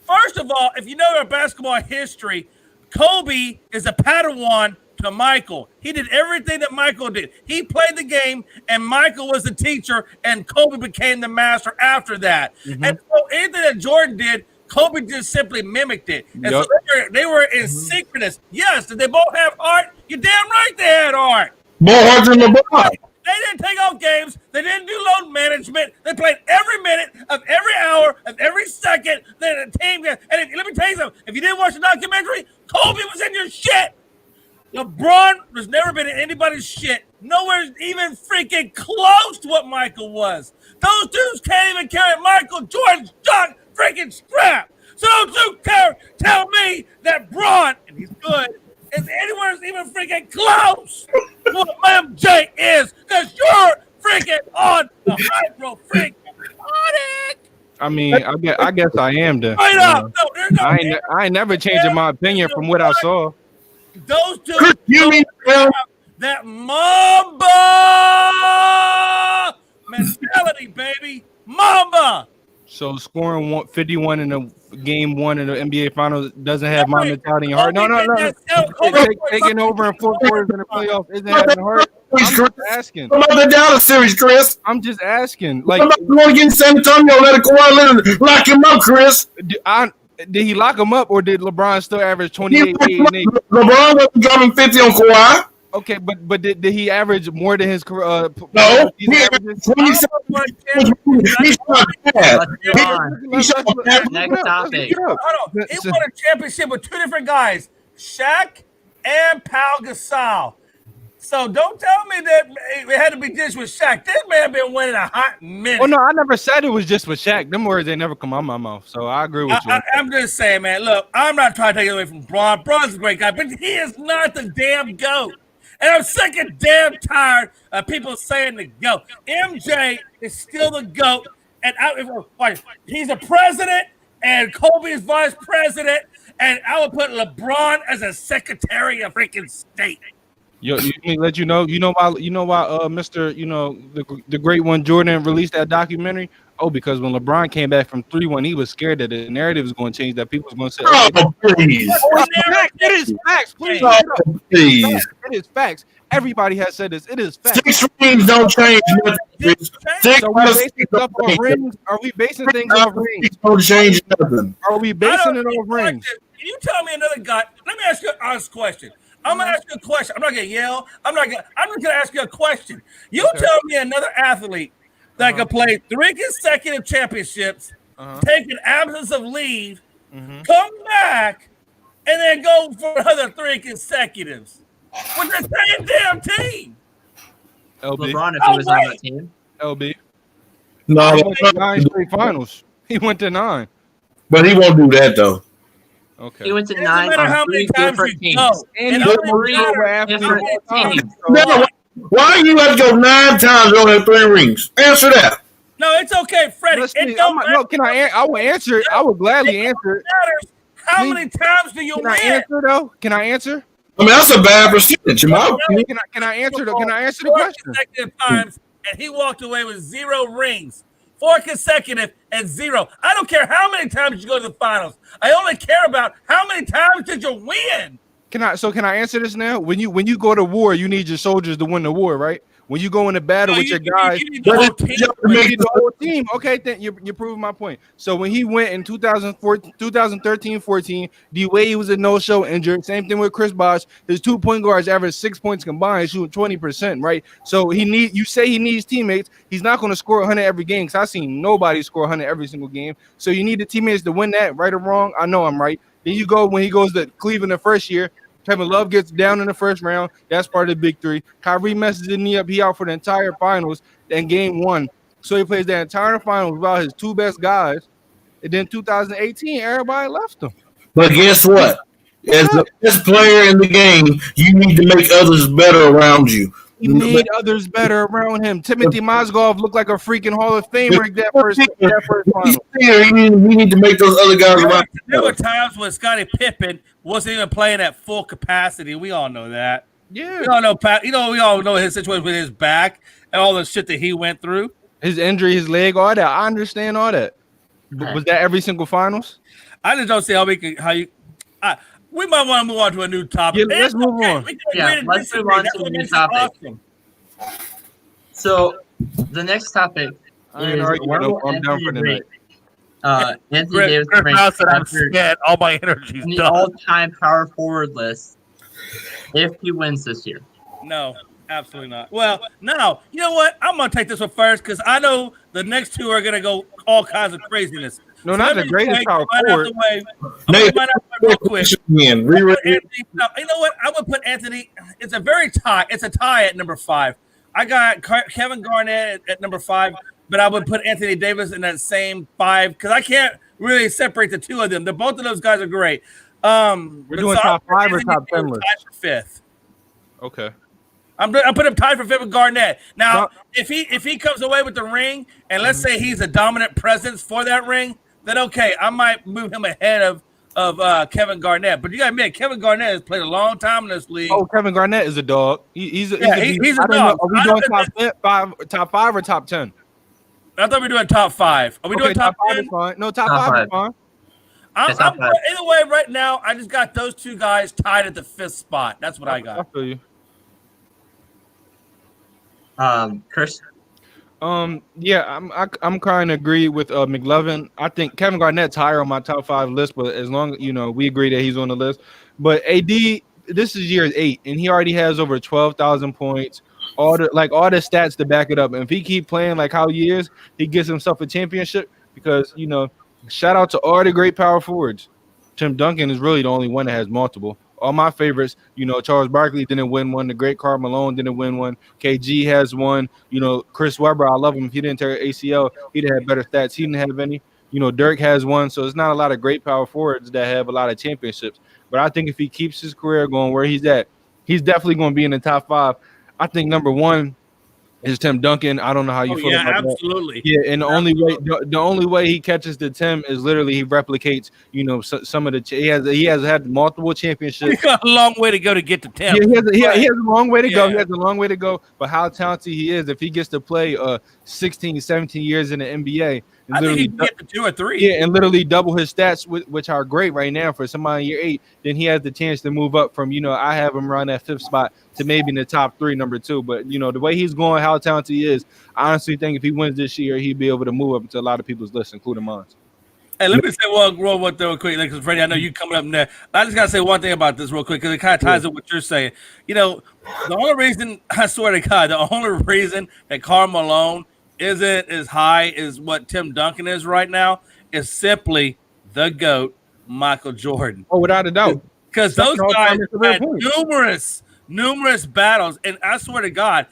[SPEAKER 4] First of all, if you know your basketball history, Kobe is a Padawan to Michael. He did everything that Michael did. He played the game, and Michael was the teacher, and Kobe became the master after that. Mm-hmm. And so anything that Jordan did, Kobe just simply mimicked it. And so they were in synchronous. Yes, did they both have heart? You're damn right they had heart.
[SPEAKER 3] More heart than LeBron.
[SPEAKER 4] They didn't take off games. They didn't do load management. They played every minute of every hour of every second that the team got. And let me tell you something. If you didn't watch the documentary, Kobe was in your shit. LeBron has never been in anybody's shit. Nowhere even freaking close to what Michael was. Those dudes can't even carry Michael Jordan's jock freaking strap. So don't you tell me that Braun, and he's good, is anywhere even freaking close to what MJ is, because you're freaking on the hydro freaking tonic.
[SPEAKER 2] I mean, I guess I am the.
[SPEAKER 4] Straight up. No,
[SPEAKER 2] I ain't never changing my opinion from what I saw.
[SPEAKER 4] Those two that Mamba mentality, baby. Mamba.
[SPEAKER 2] So scoring 51 in the game one in the NBA Finals doesn't have my mentality and heart. No. Taking over in 4 quarters in the playoffs isn't having heart. I'm just asking.
[SPEAKER 3] What about the Dallas series, Chris?
[SPEAKER 2] I'm just asking. Like,
[SPEAKER 3] what about you want to get in San Antonio? Let Kawhi Leonard lock him up, Chris.
[SPEAKER 2] Did he lock him up, or did LeBron still average 28, 8, and 8?
[SPEAKER 3] LeBron wasn't dropping 50 on Kawhi.
[SPEAKER 2] Okay, but did he average more than his
[SPEAKER 3] no, he averaged 27.
[SPEAKER 1] Next topic.
[SPEAKER 4] Hold on. He won a championship with two different guys, Shaq and Pau Gasol. So don't tell me that it had to be just with Shaq. This man been winning a hot minute.
[SPEAKER 2] Oh no, I never said it was just with Shaq. Them words they never come out of my mouth. So I agree with you.
[SPEAKER 4] I'm just saying, man. Look, I'm not trying to take it away from Braun. Braun's a great guy, but he is not the damn GOAT. And I'm sick and damn tired of people saying the GOAT. MJ is still the GOAT, and he's the president, and Kobe is vice president, and I would put LeBron as a secretary of freaking state.
[SPEAKER 2] Let you know why Mr. the great one Jordan released that documentary. Oh, because when LeBron came back from 3-1, he was scared that the narrative was going to change. That people was going to say,
[SPEAKER 3] "Oh, please,
[SPEAKER 2] it is facts, please,
[SPEAKER 3] please,
[SPEAKER 2] it is facts." Everybody has said this. It is facts.
[SPEAKER 3] 6 rings don't change nothing.
[SPEAKER 2] So we're basing stuff on rings. Are we basing things off rings?
[SPEAKER 3] Don't change nothing.
[SPEAKER 2] Are we basing it off rings?
[SPEAKER 4] Can you tell me another guy? Let me ask you an honest question. I'm gonna ask you a question. I'm not gonna yell. I'm just gonna ask you a question. You tell me another athlete that could play 3 consecutive championships, take an absence of leave, come back, and then go for another 3 consecutives with the same damn team.
[SPEAKER 2] LB.
[SPEAKER 1] LeBron, if he was on that team.
[SPEAKER 2] LB.
[SPEAKER 3] No,
[SPEAKER 2] he went to 9 straight finals. He went to 9.
[SPEAKER 3] but he won't do that though.
[SPEAKER 2] Okay.
[SPEAKER 1] He went to
[SPEAKER 4] It
[SPEAKER 1] 9
[SPEAKER 4] doesn't matter how
[SPEAKER 1] on
[SPEAKER 4] many
[SPEAKER 1] 3
[SPEAKER 4] times
[SPEAKER 1] different
[SPEAKER 4] you
[SPEAKER 1] teams.
[SPEAKER 4] go.
[SPEAKER 2] And
[SPEAKER 4] It
[SPEAKER 2] he
[SPEAKER 4] only
[SPEAKER 2] went
[SPEAKER 4] matters
[SPEAKER 2] over after
[SPEAKER 1] different
[SPEAKER 2] the
[SPEAKER 1] teams.
[SPEAKER 3] No, why you have to go 9 times and only have 3 rings? Answer that.
[SPEAKER 4] No, it's okay, Freddie.
[SPEAKER 2] Listen,
[SPEAKER 4] It don't matter.
[SPEAKER 2] no, can I will answer it. I would gladly answer it.
[SPEAKER 4] Matters. How
[SPEAKER 2] Please.
[SPEAKER 4] many times do you
[SPEAKER 2] Can
[SPEAKER 4] win?
[SPEAKER 2] I answer though? Can I answer?
[SPEAKER 3] I mean, that's a bad percentage, in my opinion.
[SPEAKER 2] Can I answer the question?
[SPEAKER 4] 4 consecutive times, and he walked away with 0 rings. 4 consecutive and 0. I don't care how many times you go to the finals. I only care about how many times did you win.
[SPEAKER 2] Can I answer this now? When you go to war, you need your soldiers to win the war, right? When you go into battle with your guys,
[SPEAKER 4] you need the whole team.
[SPEAKER 2] you need the whole team. Okay, then you're proving my point. So when he went in 2013-14, D-Wade was a no-show injured. Same thing with Chris Bosh. His 2 point guards averaged 6 points combined, shooting 20%, right? So you say he needs teammates. He's not going to score 100 every game because I've seen nobody score 100 every single game. So you need the teammates to win that, right or wrong. I know I'm right. Then you go when he goes to Cleveland the first year. Kevin Love gets down in the first round. That's part of the big 3. Kyrie messes his knee up. He out for the entire finals and game 1. So he plays the entire finals without his 2 best guys. And then 2018, everybody left him.
[SPEAKER 3] But guess what? As the best player in the game, you need to make others better around you.
[SPEAKER 2] He made others better around him. Timothy Mozgov looked like a freaking Hall of Famer that first final.
[SPEAKER 3] We need to make those other guys around.
[SPEAKER 4] There were times when Scottie Pippen wasn't even playing at full capacity. We all know that.
[SPEAKER 2] Yeah.
[SPEAKER 4] We all know we all know his situation with his back and all the shit that he went through.
[SPEAKER 2] His injury, his leg, all that. I understand all that. But was that every single finals?
[SPEAKER 4] I just don't see we might want to move on to a new topic.
[SPEAKER 2] Yeah, let's move on.
[SPEAKER 1] Let's move on to a new topic. Awesome. So the next topic is
[SPEAKER 2] I'm down for tonight.
[SPEAKER 1] Anthony Davis ranks
[SPEAKER 4] all my energy
[SPEAKER 1] in the all-time power forward list if he wins this year.
[SPEAKER 4] No, absolutely not. Well, no. You know what? I'm going to take this one first because I know the next two are going to go all kinds of craziness.
[SPEAKER 2] No, not the greatest power forward.
[SPEAKER 4] Real quick. You know what? I'm going to put Anthony. It's a tie at number 5. I got Kevin Garnett at number 5, but I would put Anthony Davis in that same 5 because I can't really separate the two of them. Both of those guys are great.
[SPEAKER 2] We're doing top 5 or top 10 list?
[SPEAKER 4] Tied for 5th.
[SPEAKER 2] Okay.
[SPEAKER 4] I'm putting him tied for 5th with Garnett. Now, if he comes away with the ring, and let's say he's a dominant presence for that ring, then okay, I might move him ahead of Kevin Garnett. But you gotta admit, Kevin Garnett has played a long time in this league.
[SPEAKER 2] Oh, Kevin Garnett is a dog. He's a
[SPEAKER 4] dog.
[SPEAKER 2] Are we doing top 5 or top 10?
[SPEAKER 4] I thought we were doing top 5. Are we doing top 10?
[SPEAKER 2] Fine. No, top 5 is fine.
[SPEAKER 4] Either way, right now, I just got those two guys tied at the 5th spot. That's what I got.
[SPEAKER 2] I feel you.
[SPEAKER 1] Chris?
[SPEAKER 2] Yeah, I'm kind of agree with McLovin. I think Kevin Garnett's higher on my top 5 list, but as long as we agree that he's on the list. But AD, this is year 8, and he already has over 12,000 points. All the stats to back it up. And if he keep playing like how he is, he gets himself a championship because shout out to all the great power forwards. Tim Duncan is really the only one that has multiple. All my favorites, Charles Barkley didn't win one. The great Karl Malone didn't win one. KG has one. Chris Webber, I love him. If he didn't tear ACL, he'd have better stats. He didn't have any. Dirk has one. So it's not a lot of great power forwards that have a lot of championships. But I think if he keeps his career going where he's at, he's definitely going to be in the top 5. I think number 1 is Tim Duncan. I don't know how you feel about
[SPEAKER 4] absolutely.
[SPEAKER 2] that. Yeah, and the only way he catches the Tim is literally he replicates, some of the he has had multiple championships.
[SPEAKER 4] He's got a long way to go to get to Tim.
[SPEAKER 2] Yeah, he has a long way to go. He has a long way to go. But how talented he is, if he gets to play 16, 17 years in the NBA,
[SPEAKER 4] I think he can get to 2 or 3.
[SPEAKER 2] Yeah, and literally double his stats, which are great right now for somebody in year 8. Then he has the chance to move up from, I have him around that 5th spot to maybe in the top 3, number 2. But, the way he's going, how talented he is, I honestly think if he wins this year, he'd be able to move up into a lot of people's lists, including mine.
[SPEAKER 4] Hey, let me say one real quick, because Freddie, I know you coming up next. I just got to say one thing about this real quick, because it kind of ties in what you're saying. The only reason, I swear to God, the only reason that Karl Malone isn't as high as what Tim Duncan is right now is simply the GOAT, Michael Jordan.
[SPEAKER 2] Oh, without a doubt.
[SPEAKER 4] Because those guys had numerous battles, and I swear to God,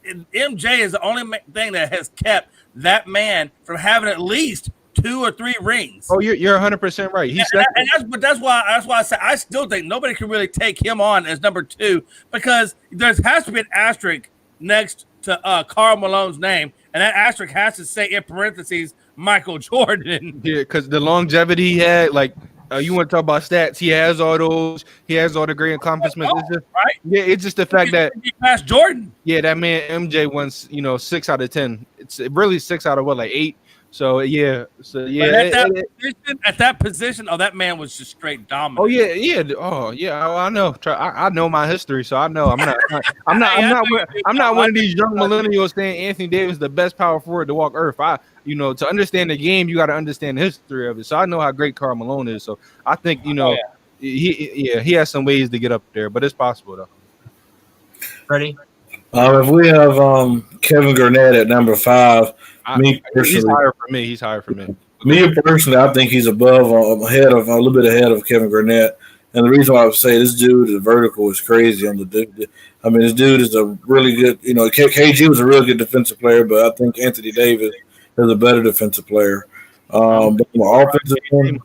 [SPEAKER 4] MJ is the only thing that has kept that man from having at least 2 or 3 rings.
[SPEAKER 2] Oh, you're 100% right.
[SPEAKER 4] That's why I say I still think nobody can really take him on as number 2 because there has to be an asterisk next to Karl Malone's name, and that asterisk has to say in parentheses Michael Jordan.
[SPEAKER 2] Yeah, because the longevity he had, you want to talk about stats? He has all those. He has all the great accomplishments.
[SPEAKER 4] Right?
[SPEAKER 2] Yeah, it's just the fact that
[SPEAKER 4] past Jordan.
[SPEAKER 2] Yeah, that man MJ wins. 6 out of 10. It's really 6 out of 8. So yeah,
[SPEAKER 4] at that position, that man was just straight dominant.
[SPEAKER 2] Oh yeah. I know. I know my history, so I know. I'm not one of these young millennials saying Anthony Davis is the best power forward to walk earth. To understand the game, you got to understand the history of it. So I know how great Karl Malone is. So I think he has some ways to get up there, but it's possible though.
[SPEAKER 1] Ready?
[SPEAKER 3] If we have Kevin Garnett at number 5.
[SPEAKER 2] He's higher for me.
[SPEAKER 3] Me personally, I think he's a little bit ahead of Kevin Garnett. And the reason why I would say this dude, the vertical is crazy on the dude. I mean, this dude is a really good, KG was a real good defensive player, but I think Anthony Davis is a better defensive player. But on the offensive end,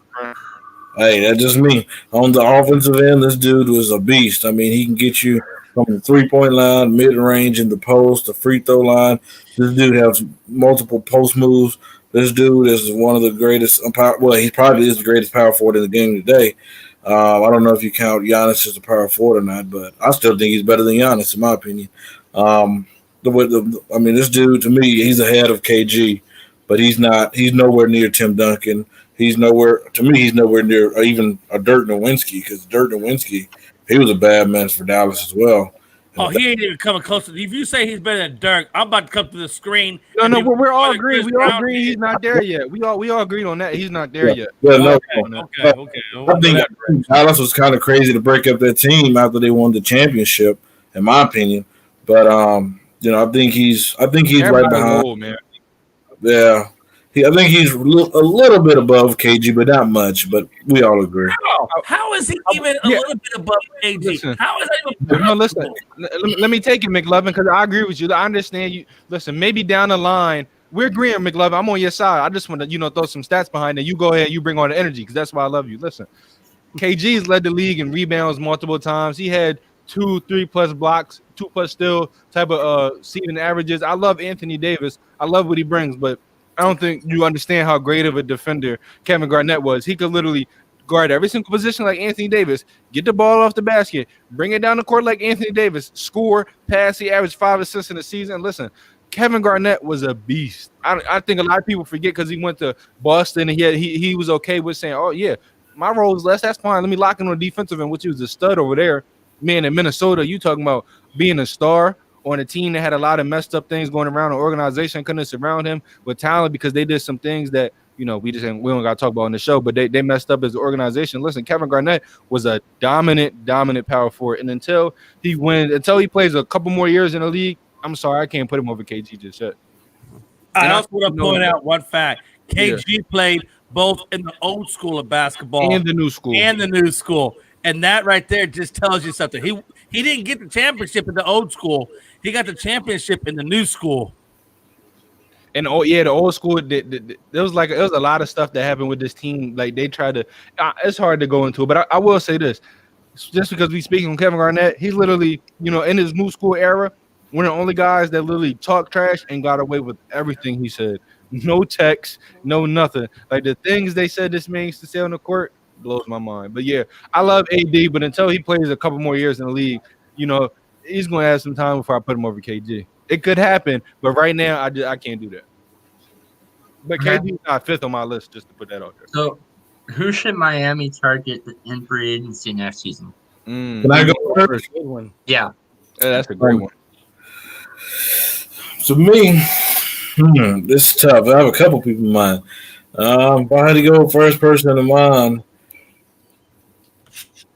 [SPEAKER 3] hey, that's just me. On the offensive end, this dude was a beast. I mean, he can get you from the 3-point line, mid range, in the post, the free throw line. This dude has multiple post moves. This dude is one of the greatest. Well, he probably is the greatest power forward in the game today. I don't know if you count Giannis as a power forward or not, but I still think he's better than Giannis, in my opinion. This dude, to me, he's ahead of KG, but he's not. He's nowhere near Tim Duncan. He's nowhere near even a Dirk Nowitzki, because Dirk Nowitzki, he was a bad man for Dallas as well.
[SPEAKER 4] Oh, he ain't even coming close. If you say he's better than Dirk, I'm about to come to the screen.
[SPEAKER 2] No, we're all agreeing. We all agree he's not there yet. We all agreed on that. He's not there yet.
[SPEAKER 3] Yeah,
[SPEAKER 4] Okay.
[SPEAKER 3] I think Dallas was kind of crazy to break up that team after they won the championship, in my opinion. But I think he's right behind.
[SPEAKER 2] Old, man.
[SPEAKER 3] Yeah. I think he's a little bit above KG, but not much. But we all agree.
[SPEAKER 4] How is he even a little bit above KG?
[SPEAKER 2] Listen,
[SPEAKER 4] How is that even
[SPEAKER 2] no, listen. Let me take it, McLovin, because I agree with you. I understand you. Listen, maybe down the line, we're agreeing, McLovin. I'm on your side. I just want to, throw some stats behind it. You go ahead. You bring on the energy, because that's why I love you. Listen, KG's led the league in rebounds multiple times. He had 2, 3+ blocks, 2+ steal type of season averages. I love Anthony Davis. I love what he brings, but I don't think you understand how great of a defender Kevin Garnett was. He could literally guard every single position like Anthony Davis, get the ball off the basket, bring it down the court like Anthony Davis, score, pass. He averaged 5 assists in the season. Listen, Kevin Garnett was a beast. I think a lot of people forget because he went to Boston and he was okay with saying, oh, yeah, my role is less. That's fine. Let me lock in on the defensive end, which he was a stud over there. Man, in Minnesota, you talking about being a star on a team that had a lot of messed up things going around. An organization couldn't surround him with talent because they did some things that we don't got to talk about on the show, but they messed up as an organization. Listen, Kevin Garnett was a dominant power forward, and until he plays a couple more years in the league, I'm sorry, I can't put him over KG just yet.
[SPEAKER 4] I also want to point out one fact: KG played both in the old school of basketball
[SPEAKER 2] and the new school,
[SPEAKER 4] and that right there just tells you something. He didn't get the championship in the old school. He got the championship in the new school.
[SPEAKER 2] And the old school. There was a lot of stuff that happened with this team. Like they tried to. It's hard to go into it, but I will say this: just because we speaking on Kevin Garnett, he's literally, in his new school era, one of the only guys that literally talked trash and got away with everything he said. No text, no nothing. Like the things they said this man used to say on the court blows my mind. But yeah, I love AD, but until he plays a couple more years in the league, he's going to have some time before I put him over KG. It could happen, but right now I can't do that. But KG is not 5th on my list, just to put that out there.
[SPEAKER 1] So, who should Miami target in free agency next season?
[SPEAKER 3] Can I go first?
[SPEAKER 2] Good one.
[SPEAKER 1] Yeah,
[SPEAKER 2] that's a great one.
[SPEAKER 3] So me, this is tough. I have a couple people in mind. If I had to go first person in mind,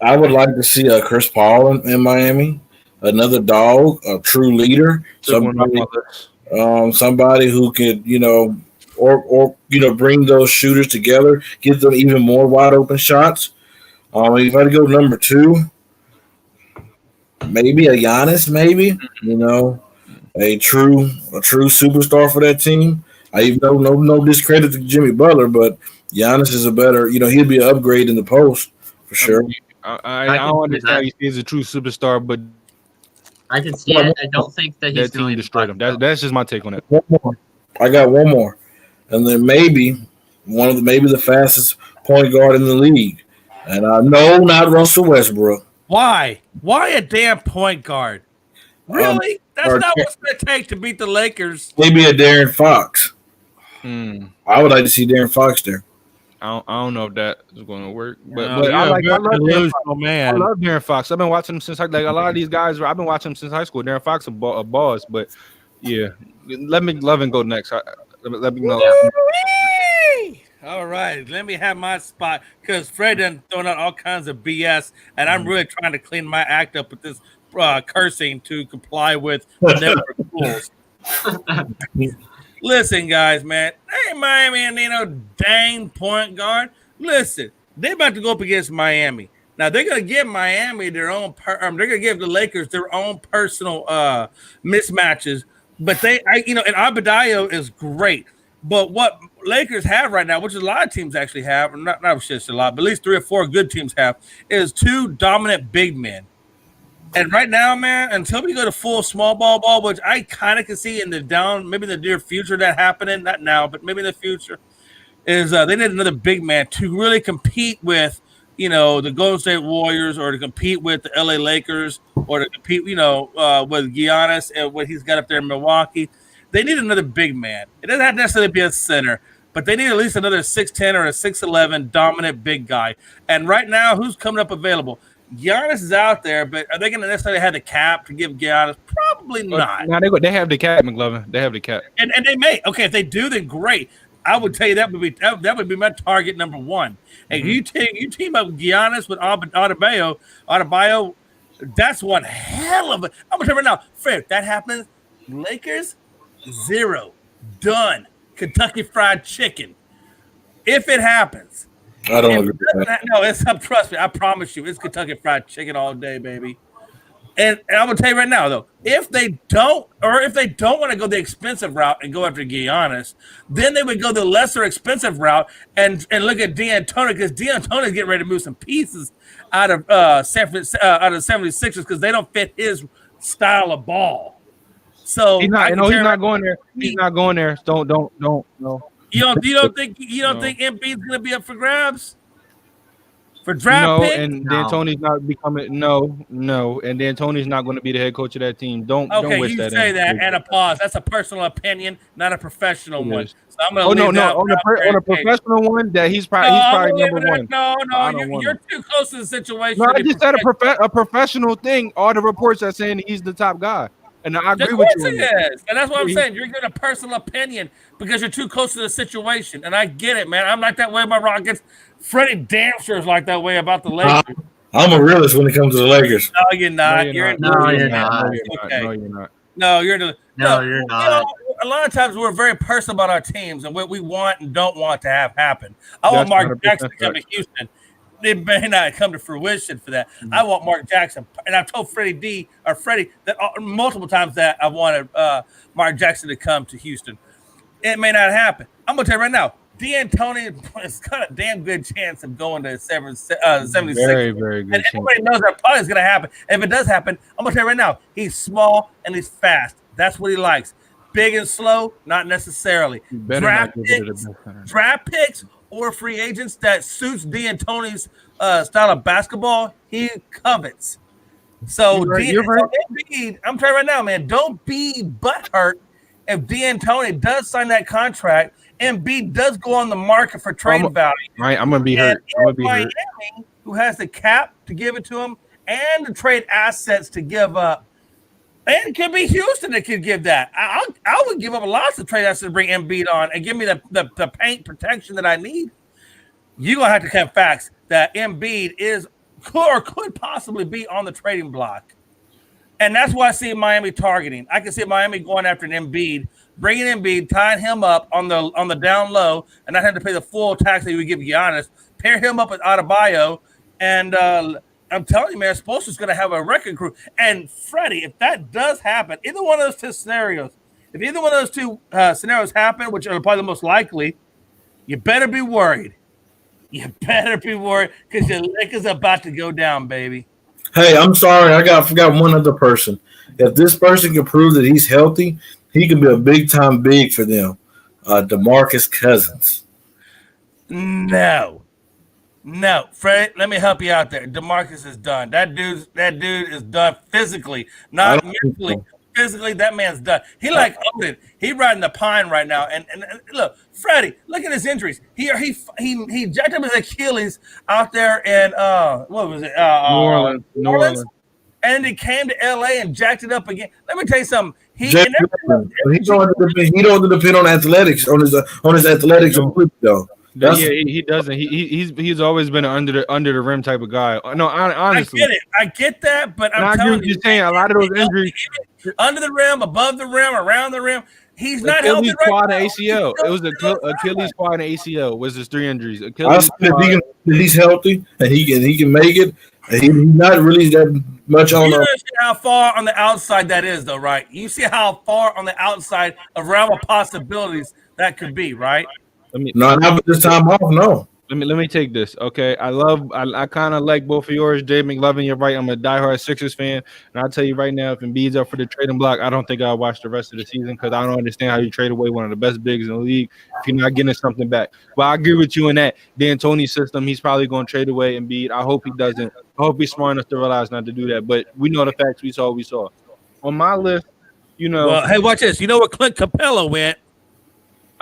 [SPEAKER 3] I would like to see Chris Paul in Miami, another dog, a true leader, somebody who could, bring those shooters together, give them even more wide open shots. If I had to go number 2, maybe a Giannis, a true superstar for that team. I even know no discredit to Jimmy Butler, but Giannis is a better, he'd be an upgrade in the post for sure.
[SPEAKER 2] I don't understand he's a true superstar, but
[SPEAKER 1] I can see it. I don't think that he's
[SPEAKER 2] going to destroy him. That's just my take on it.
[SPEAKER 3] One more. I got one more, and then maybe the fastest point guard in the league, and no, not Russell Westbrook.
[SPEAKER 4] Why? Why a damn point guard? Really? That's not what's going to take to beat the Lakers.
[SPEAKER 3] Maybe a De'Aaron Fox. I would like to see De'Aaron Fox there.
[SPEAKER 2] I don't know if that is going to work, but
[SPEAKER 4] I love
[SPEAKER 2] De'Aaron Fox. I've been watching him since a lot of these guys. I've been watching him since high school. De'Aaron Fox a boss, but yeah, let McLovin go next. Let me know.
[SPEAKER 4] All right, let me have my spot because Fred done throwing out all kinds of BS, and I'm really trying to clean my act up with this cursing to comply with the network rules. Listen, guys, man, hey, Miami and dang point guard. Listen, they're about to go up against Miami. Now they're gonna give Miami their own. They're gonna give the Lakers their own personal mismatches. But and Abadiah is great. But what Lakers have right now, which a lot of teams actually have, not just a lot, but at least 3 or 4 good teams have, is 2 dominant big men. And right now, man, until we go to full small ball, which I kind of can see in the maybe in the near future that happening, not now, but maybe in the future, is they need another big man to really compete with, the Golden State Warriors, or to compete with the LA Lakers, or to compete, with Giannis and what he's got up there in Milwaukee. They need another big man. It doesn't have to necessarily be a center, but they need at least another 6'10" or a 6'11" dominant big guy. And right now, who's coming up available? Giannis is out there, but are they going to necessarily have the cap to give Giannis? Probably not.
[SPEAKER 2] No, they have the cap, McLovin. They have the cap,
[SPEAKER 4] and they may. Okay, if they do, then great. I would tell you that would be my target number one. And you team up Giannis with Adebayo, that's one hell of a. I'm gonna tell you right now, Fred. If that happens, Lakers 0 done. Kentucky Fried Chicken. If it happens.
[SPEAKER 3] I don't agree with that.
[SPEAKER 4] No, trust me. I promise you, it's Kentucky Fried Chicken all day, baby. And I'm gonna tell you right now, though, if they don't want to go the expensive route and go after Giannis, then they would go the lesser expensive route and look at D'Antoni, because D'Antoni is getting ready to move some pieces out of out of the 76ers because they don't fit his style of ball. So
[SPEAKER 2] he's not going there. He's not going there. Don't no.
[SPEAKER 4] You don't think Embiid's gonna be up for grabs for draft pick?
[SPEAKER 2] And D'Antoni's not becoming no, and D'Antoni's not going to be the head coach of that team. Don't wish that.
[SPEAKER 4] Okay, you say that and a pause. That's a personal opinion, not a professional one. So I'm gonna
[SPEAKER 2] on a professional one that he's probably number one.
[SPEAKER 4] No, you're too close to the situation.
[SPEAKER 2] No, I just said a professional thing. All the reports are saying he's the top guy. And I agree with you.
[SPEAKER 4] Of course he is. And that's what I'm saying. You're getting a personal opinion because you're too close to the situation. And I get it, man. I'm like that way about Rockets. Freddie damn sure is like that way about the Lakers.
[SPEAKER 3] I'm a realist when it comes to the Lakers.
[SPEAKER 4] No, you're not.
[SPEAKER 1] No, you're not.
[SPEAKER 4] No, you're
[SPEAKER 1] not.
[SPEAKER 4] A lot of times we're very personal about our teams and what we want and don't want to have happen. I want Mark Jackson to come to Houston. It may not come to fruition for that. Mm-hmm. I want Mark Jackson, and I've told Freddie that multiple times that I wanted Mark Jackson to come to Houston. It may not happen. I'm gonna tell you right now, D'Antoni has got a damn good chance of going to 76.
[SPEAKER 2] Very, very good.
[SPEAKER 4] And everybody knows that probably is gonna happen. And if it does happen, I'm gonna tell you right now, he's small and he's fast. That's what he likes. Big and slow, not necessarily. Draft picks. Or free agents that suits D'Antoni's style of basketball, he covets. So Embiid, I'm telling you right now, man, don't be butthurt if D'Antoni does sign that contract. Embiid does go on the market for trade value.
[SPEAKER 2] Right, I'm gonna be hurt.
[SPEAKER 4] Miami, who has the cap to give it to him and the trade assets to give up. And it could be Houston that could give that. I would give up lots of trade assets to bring Embiid on and give me the paint protection that I need. You're going to have to have facts that Embiid could possibly be on the trading block. And that's why I see Miami targeting. I can see Miami going after an Embiid, bringing Embiid, tying him up on the down low, and not having to pay the full tax that you would give Giannis, pair him up with Adebayo, and I'm telling you, man, Spoelstra's going to have a wrecking crew. And Freddie, if that does happen, either one of those two scenarios, happen, which are probably the most likely, you better be worried. You better be worried because your Lakers are about to go down, baby.
[SPEAKER 3] Hey, I'm sorry. I forgot one other person. If this person can prove that he's healthy, he can be a big-time big for them. DeMarcus Cousins.
[SPEAKER 4] No, Fred, let me help you out there. DeMarcus is done. That dude is done physically, not mentally. Physically, that man's done. He like Odin. He riding the pine right now. And look, Freddie, look at his injuries. He jacked up his Achilles out there in what was it? New Orleans. And he came to LA and jacked it up again. Let me tell you something. He don't
[SPEAKER 3] depend on athletics on his athletics though.
[SPEAKER 2] Yeah, he doesn't. He's always been an under the rim type of guy. No, honestly,
[SPEAKER 4] I get it. I get that, but I'm telling you,
[SPEAKER 2] saying a lot of those injuries
[SPEAKER 4] under the rim, above the rim, around the rim. He's not healthy
[SPEAKER 2] right now. ACL. It was Achilles quad and ACL was his 3 injuries.
[SPEAKER 3] He's healthy and he can make it. He's not really that much on.
[SPEAKER 4] You see how far on the outside that is, though, right? You see how far on the outside of realm of possibilities that could be, right?
[SPEAKER 3] No, not with this time off. No.
[SPEAKER 2] Let me take this. Okay, I kind of like both of yours, Jay McLovin. You're right. I'm a diehard Sixers fan, and I'll tell you right now, if Embiid's up for the trading block, I don't think I'll watch the rest of the season because I don't understand how you trade away one of the best bigs in the league if you're not getting something back. But I agree with you in that D'Antoni system. He's probably going to trade away Embiid. I hope he doesn't. I hope he's smart enough to realize not to do that. But we know the facts. We saw. On my list,
[SPEAKER 4] Well, hey, watch this. You know where Clint Capella went?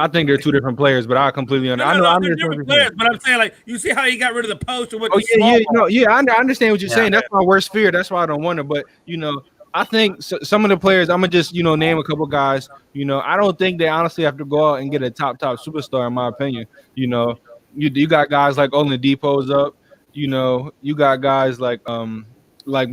[SPEAKER 2] I think they're two different players, but I completely understand.
[SPEAKER 4] No, they're different players, but I'm saying, like, you see how he got rid of the post and went to
[SPEAKER 2] small ball. I understand what you're saying. That's my worst fear. That's why I don't wonder. But I think some of the players. I'm gonna just name a couple guys. I don't think they honestly have to go out and get a top superstar, in my opinion. You got guys like Oladipo's up. You got guys like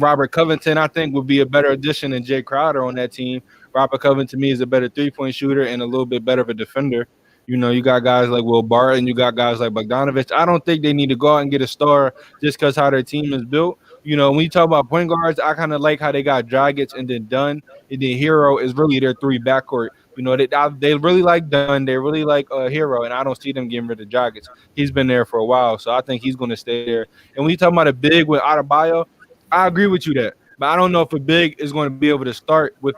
[SPEAKER 2] Robert Covington. I think would be a better addition than Jay Crowder on that team. Robert Covington to me is a better 3-point shooter and a little bit better of a defender. You got guys like Will Barton, you got guys like Bogdanovich. I don't think they need to go out and get a star just because how their team is built. When you talk about point guards, I kind of like how they got Dragic and then Dunn, and then Hero is really their three backcourt. They really like Dunn, they really like Hero, and I don't see them getting rid of Dragic. He's been there for a while, so I think he's going to stay there. And when you talk about a big with Adebayo, I agree with you that. But I don't know if a big is going to be able to start with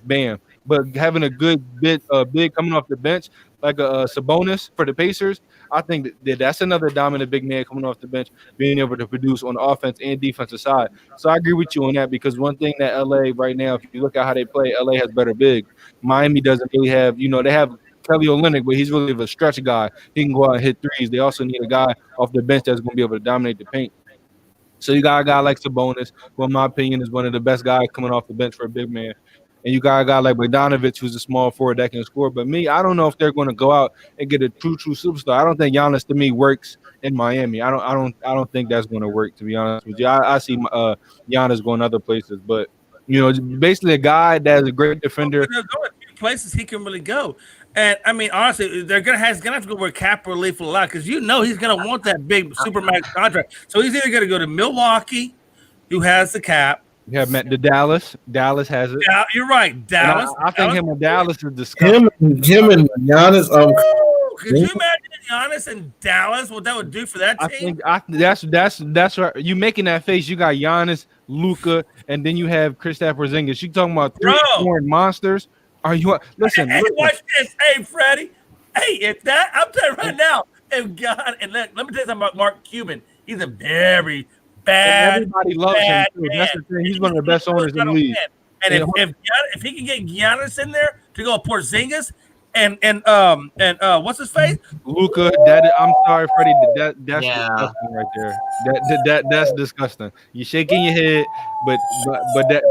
[SPEAKER 2] Bam. But having a good big coming off the bench like a Sabonis for the Pacers, I think that's another dominant big man coming off the bench, being able to produce on the offense and defensive side. So I agree with you on that because one thing that LA right now, if you look at how they play, LA has better big. Miami doesn't really have, they have Kelly Olynyk, but he's really a stretch guy. He can go out and hit threes. They also need a guy off the bench that's going to be able to dominate the paint. So you got a guy like Sabonis, who in my opinion is one of the best guys coming off the bench for a big man. And you got a guy like Bogdanovich, who's a small forward that can score. But I don't know if they're going to go out and get a true superstar. I don't think Giannis to me works in Miami. I don't think that's going to work, to be honest with you. I see Giannis going other places, but basically a guy that is a great defender.
[SPEAKER 4] There's only a few places he can really go. And I mean, honestly, they're gonna have to go where cap relief a lot because he's gonna want that big supermax contract. So he's either gonna go to Milwaukee, who has the cap.
[SPEAKER 2] You have met the Dallas. Dallas has it.
[SPEAKER 4] Yeah, you're right. Dallas.
[SPEAKER 2] I think him and Dallas is disgusting.
[SPEAKER 3] Him and Giannis.
[SPEAKER 4] Could you imagine Giannis and Dallas? What that would do for that team?
[SPEAKER 2] I think that's right. You making that face? You got Giannis, Luka, and then you have Kristaps Porzingis. You talking about three foreign monsters? Are you listen?
[SPEAKER 4] Hey, watch this. Hey, Freddie. Hey, if that I'm telling you right now, if God and let me tell you something about Mark Cuban. He's a very bad.
[SPEAKER 2] Everybody loves him. Too. That's the thing. He's one of the best owners in the league.
[SPEAKER 4] And if he can get Giannis in there to go Porzingis and what's his face?
[SPEAKER 2] Luka. I'm sorry, Freddie. That's disgusting right there. That's disgusting. You're shaking your head, but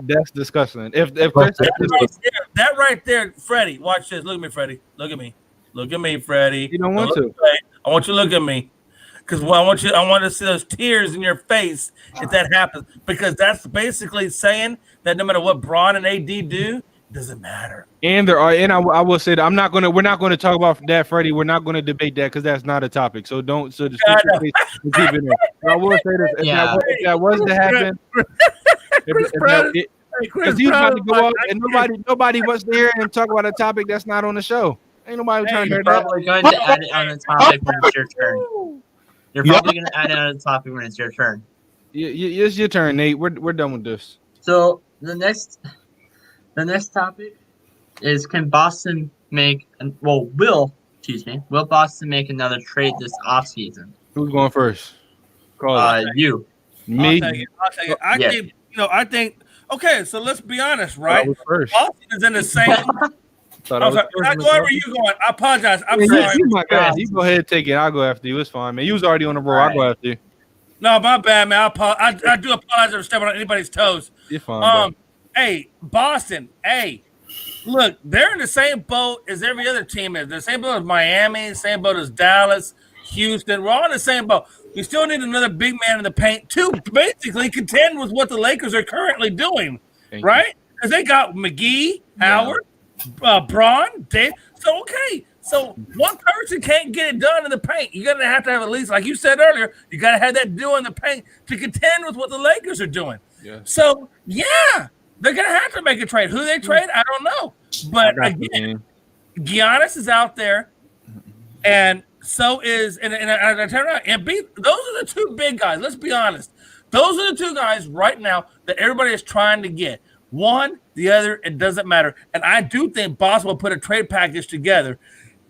[SPEAKER 2] that's disgusting. If
[SPEAKER 4] that right there, Freddie, watch this. Look at me, Freddie. Look at me, Freddie.
[SPEAKER 2] You don't want to.
[SPEAKER 4] I want you to look at me. Because I want to see those tears in your face if that happens. Because that's basically saying that no matter what Braun and AD do, it doesn't matter.
[SPEAKER 2] And I will say that we're not gonna talk about that, Freddie. We're not gonna debate that because that's not a topic. So just keep it in. But I will say this: if that was to happen, because he's about to go up and nobody wants to hear him talk about a topic that's not on the show. Ain't nobody trying to hear that.
[SPEAKER 1] We're going to add it on the topic when it's your turn. You're probably going to add it on the topic when it's your turn.
[SPEAKER 2] It's your turn, Nate. We're done with this.
[SPEAKER 1] So the next topic is will Boston make another trade this offseason?
[SPEAKER 2] Who's going first?
[SPEAKER 1] You.
[SPEAKER 2] Me.
[SPEAKER 4] I'll take it. I think. Okay, so let's be honest, right? Boston is in the same. I was like, where you going? I apologize. I'm sorry.
[SPEAKER 2] You go ahead and take it. I'll go after you. It's fine, man. You was already on the roll. I'll go after you.
[SPEAKER 4] No, my bad, man. I do apologize for stepping on anybody's toes.
[SPEAKER 2] You're fine.
[SPEAKER 4] Hey, Boston. Hey, look, they're in the same boat as every other team is. They're the same boat as Miami, same boat as Dallas, Houston. We're all in the same boat. We still need another big man in the paint to basically contend with what the Lakers are currently doing, right? Because they got McGee, Howard, Braun, Dave. So, okay. So one person can't get it done in the paint. You're going to have at least, like you said earlier, you got to have that duo in the paint to contend with what the Lakers are doing. Yeah. So, yeah, they're going to have to make a trade. Who they trade, I don't know. But, again, Giannis is out there. And So is and I turn around and beat. Those are the two big guys. Let's be honest. Those are the two guys right now that everybody is trying to get. One, the other, it doesn't matter. And I do think Boston will put a trade package together.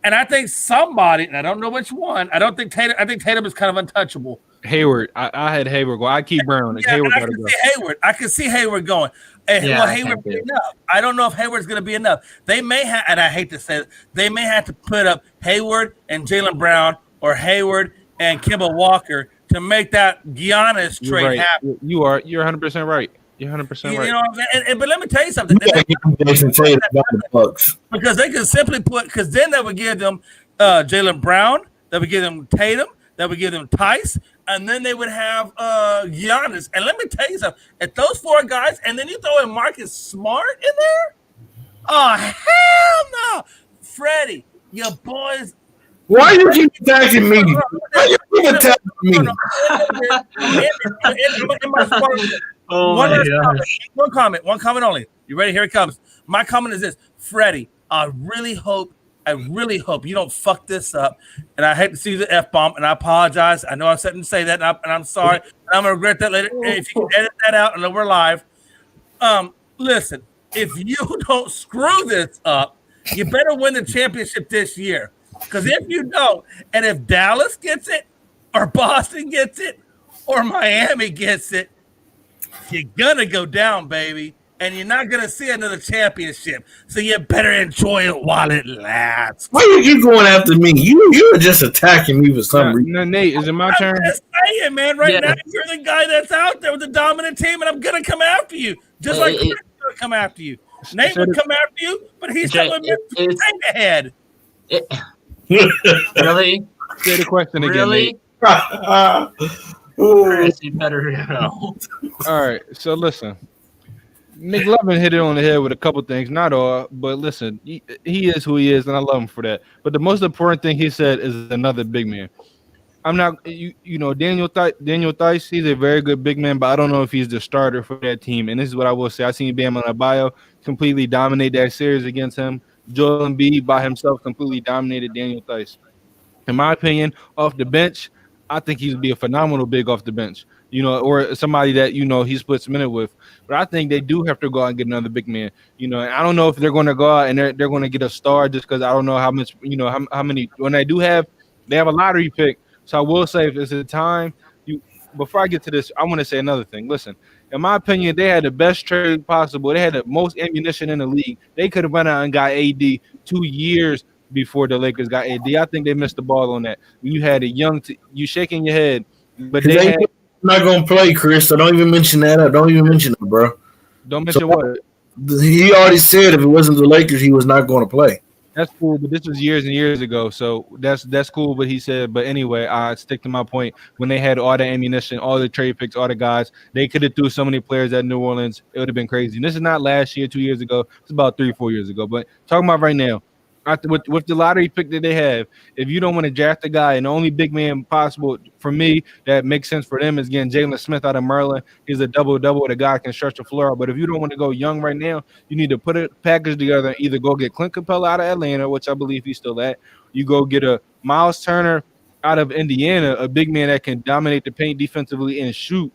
[SPEAKER 4] And I think somebody, and I don't know which one, I don't think Tatum. I think Tatum is kind of untouchable.
[SPEAKER 2] Hayward. I had Hayward go. I keep Brown.
[SPEAKER 4] Yeah,
[SPEAKER 2] Hayward
[SPEAKER 4] I
[SPEAKER 2] gotta
[SPEAKER 4] can
[SPEAKER 2] go.
[SPEAKER 4] see Hayward. I can see Hayward going. And
[SPEAKER 1] Yeah,
[SPEAKER 4] well,
[SPEAKER 1] I
[SPEAKER 4] Hayward
[SPEAKER 1] can
[SPEAKER 4] be
[SPEAKER 1] too.
[SPEAKER 4] enough. I don't know if Hayward's going to be enough. They may have, and I hate to say it, they may have to put up Hayward and Jaylen Brown or Hayward and Kemba Walker to make that Giannis
[SPEAKER 2] You're
[SPEAKER 4] trade
[SPEAKER 2] right.
[SPEAKER 4] happen.
[SPEAKER 2] You're 100% right. You're 100%
[SPEAKER 4] You
[SPEAKER 2] right.
[SPEAKER 4] know what I'm saying? But let me tell you something.
[SPEAKER 3] You gotta give Jason Tatum about the Bucks.
[SPEAKER 4] Because they could simply put, because then that would give them Jaylen Brown, that would give them Tatum, that would give them Tice, and then they would have Giannis. And let me tell you something. If those four guys, and then you throw in Marcus Smart in there, oh, hell no. Freddie, your boys.
[SPEAKER 3] Why you keep attacking me? Why you keep attacking me?
[SPEAKER 1] Oh
[SPEAKER 4] One
[SPEAKER 1] my
[SPEAKER 4] last
[SPEAKER 1] gosh.
[SPEAKER 4] one comment only. You ready? Here it comes. My comment is this: Freddie, I really hope you don't fuck this up. And I hate to see the F-bomb, and I apologize. I know I said to say that, and I'm sorry. And I'm gonna regret that later. If you can edit that out, and then we're live. Listen, if you don't screw this up, you better win the championship this year. Because if you don't, and if Dallas gets it, or Boston gets it, or Miami gets it, you're gonna go down, baby, and you're not gonna see another championship. So you better enjoy it while it lasts.
[SPEAKER 3] Why you keep going after me? You're just attacking me for some reason.
[SPEAKER 2] No, Nate, is it my turn?
[SPEAKER 4] I'm just saying, man. Right
[SPEAKER 1] Yeah.
[SPEAKER 4] now, you're the guy that's out there with the dominant team, and I'm gonna come after you, just like Chris gonna come after you. Nate would come after you, but he's
[SPEAKER 1] Jay,
[SPEAKER 4] still in ahead.
[SPEAKER 1] Really?
[SPEAKER 2] Say the question again,
[SPEAKER 1] Really?
[SPEAKER 2] Nate.
[SPEAKER 1] Chris, you better go.
[SPEAKER 2] All right, so listen. Nick Lovin hit it on the head with a couple things, not all, but listen, he is who he is, and I love him for that. But the most important thing he said is another big man. I'm not, Daniel Theis, he's a very good big man, but I don't know if he's the starter for that team. And this is what I will say: I seen Bam Adebayo completely dominate that series against him. Joel Embiid by himself completely dominated Daniel Theis. In my opinion, off the bench, I think he'd be a phenomenal big off the bench, or somebody that, he splits a minute with. But I think they do have to go out and get another big man, and I don't know if they're going to go out and they're going to get a star just because I don't know how much, how many, when they have a lottery pick. So I will say, if it's a time, before I get to this, I want to say another thing. Listen, in my opinion, they had the best trade possible. They had the most ammunition in the league. They could have went out and got AD 2 years before the Lakers got AD. I think they missed the ball on that. When you had a young, you shaking your head, but they
[SPEAKER 3] not gonna play, Chris. So don't even mention that. Don't even mention it, bro.
[SPEAKER 2] Don't mention what
[SPEAKER 3] he already said. If it wasn't the Lakers, he was not going to play.
[SPEAKER 2] That's cool, but this was years and years ago, so that's cool. But he said, but anyway, I stick to my point. When they had all the ammunition, all the trade picks, all the guys, they could have threw so many players at New Orleans. It would have been crazy. And this is not last year, 2 years ago. It's about 3-4 years ago. But talking about right now, with the lottery pick that they have, if you don't want to draft a guy, and the only big man possible for me that makes sense for them is getting Jalen Smith out of Maryland. He's a double-double. The guy can stretch the floor out. But if you don't want to go young right now, you need to put a package together and either go get Clint Capella out of Atlanta, which I believe he's still at. You go get a Miles Turner out of Indiana, a big man that can dominate the paint defensively and shoot.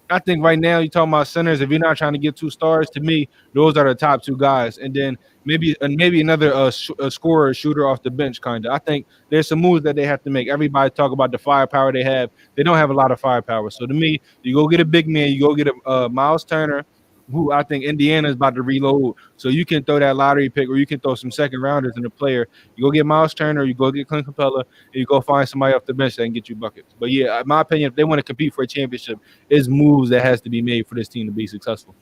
[SPEAKER 2] I think right now you're talking about centers. If you're not trying to get 2 stars, to me, those are the top 2 guys. And then maybe another a scorer, shooter off the bench, kind of. I think there's some moves that they have to make. Everybody talk about the firepower they have. They don't have a lot of firepower. So to me, you go get a big man. You go get a Miles Turner, who I think Indiana is about to reload. So you can throw that lottery pick, or you can throw some second rounders in the player. You go get Miles Turner, you go get Clint Capella, and you go find somebody off the bench that can get you buckets. But yeah, in my opinion, if they want to compete for a championship, it's moves that has to be made for this team to be successful.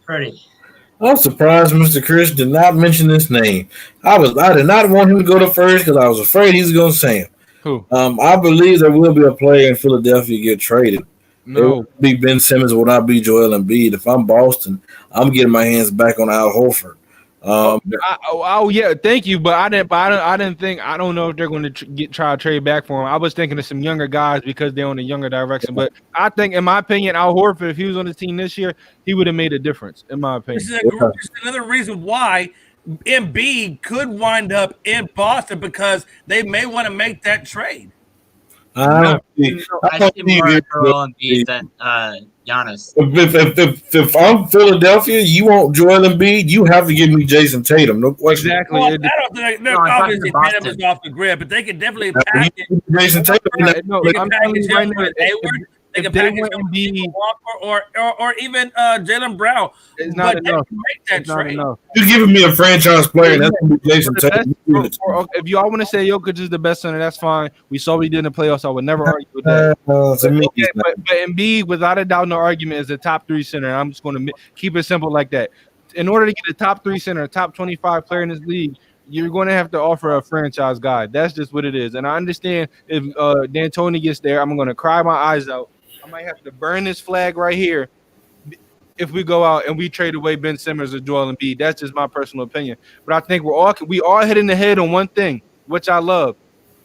[SPEAKER 1] Freddie.
[SPEAKER 3] I'm surprised Mr. Chris did not mention this name. I did not want him to go to first because I was afraid he was going to say him.
[SPEAKER 2] Who?
[SPEAKER 3] I believe there will be a player in Philadelphia get traded. It
[SPEAKER 2] No.
[SPEAKER 3] will be Ben Simmons, will not be Joel Embiid. If I'm Boston, I'm getting my hands back on Al Horford.
[SPEAKER 2] Yeah, thank you, but I don't know if they're going to try to trade back for him. I was thinking of some younger guys because they're on the younger direction. But I think, in my opinion, Al Horford, if he was on the team this year, he would have made a difference. In my opinion,
[SPEAKER 4] This is another reason why Embiid could wind up in Boston because they may want to make that trade.
[SPEAKER 3] I
[SPEAKER 1] I see more of Joel Embiid than Giannis.
[SPEAKER 3] If I'm Philadelphia, you want Joel Embiid, you have to give me Jason Tatum. No question.
[SPEAKER 2] Exactly.
[SPEAKER 4] Well, I don't think
[SPEAKER 1] No, I'm talking
[SPEAKER 4] obviously
[SPEAKER 1] about
[SPEAKER 4] Tatum is
[SPEAKER 1] Boston.
[SPEAKER 4] off the grid, but they can definitely
[SPEAKER 3] You
[SPEAKER 4] package.
[SPEAKER 3] give me Jason Tatum.
[SPEAKER 2] No,
[SPEAKER 4] They can
[SPEAKER 2] I'm telling
[SPEAKER 4] package
[SPEAKER 2] you right
[SPEAKER 4] him
[SPEAKER 2] now,
[SPEAKER 4] with Hayward. They
[SPEAKER 2] if
[SPEAKER 4] can
[SPEAKER 2] they
[SPEAKER 4] package
[SPEAKER 2] want
[SPEAKER 4] him with
[SPEAKER 2] Embiid,
[SPEAKER 4] Walker or even Jalen Brown.
[SPEAKER 2] it's not
[SPEAKER 4] But they
[SPEAKER 2] enough.
[SPEAKER 4] can make that
[SPEAKER 2] It's not
[SPEAKER 4] trade.
[SPEAKER 2] enough.
[SPEAKER 3] You're giving me a franchise player, and that's going to be Jason
[SPEAKER 2] For the
[SPEAKER 3] Tatum.
[SPEAKER 2] best- if y'all want to say Jokic is the best center, that's fine. We saw what he did in the playoffs. I would never argue with that.
[SPEAKER 3] To me,
[SPEAKER 2] Okay, but Embiid, without a doubt, no argument, is a top 3 center. I'm just going to keep it simple like that. In order to get a top 3 center, a top 25 player in this league, you're going to have to offer a franchise guy. That's just what it is. And I understand if D'Antoni gets there, I'm going to cry my eyes out. I might have to burn this flag right here if we go out and we trade away Ben Simmons or Joel Embiid. That's just my personal opinion. But I think we all hitting the head on one thing, which I love.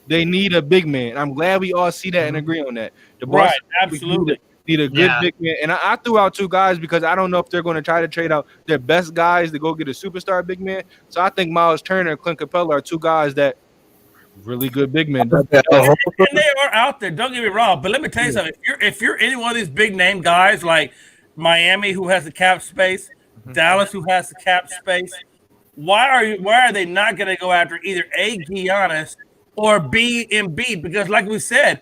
[SPEAKER 2] They need a big man. I'm glad we all see that and agree on that. The
[SPEAKER 4] Right,
[SPEAKER 2] Boston
[SPEAKER 4] absolutely.
[SPEAKER 2] need a good big man. And I threw out 2 guys because I don't know if they're going to try to trade out their best guys to go get a superstar big man. So I think Miles Turner and Clint Capella are 2 guys that really good big men.
[SPEAKER 4] And they are out there. Don't get me wrong, but let me tell you something. If you're any one of these big name guys like Miami, who has the cap space, Dallas, who has the cap space, why are they not going to go after either A, Giannis, or B, Embiid? Because like we said,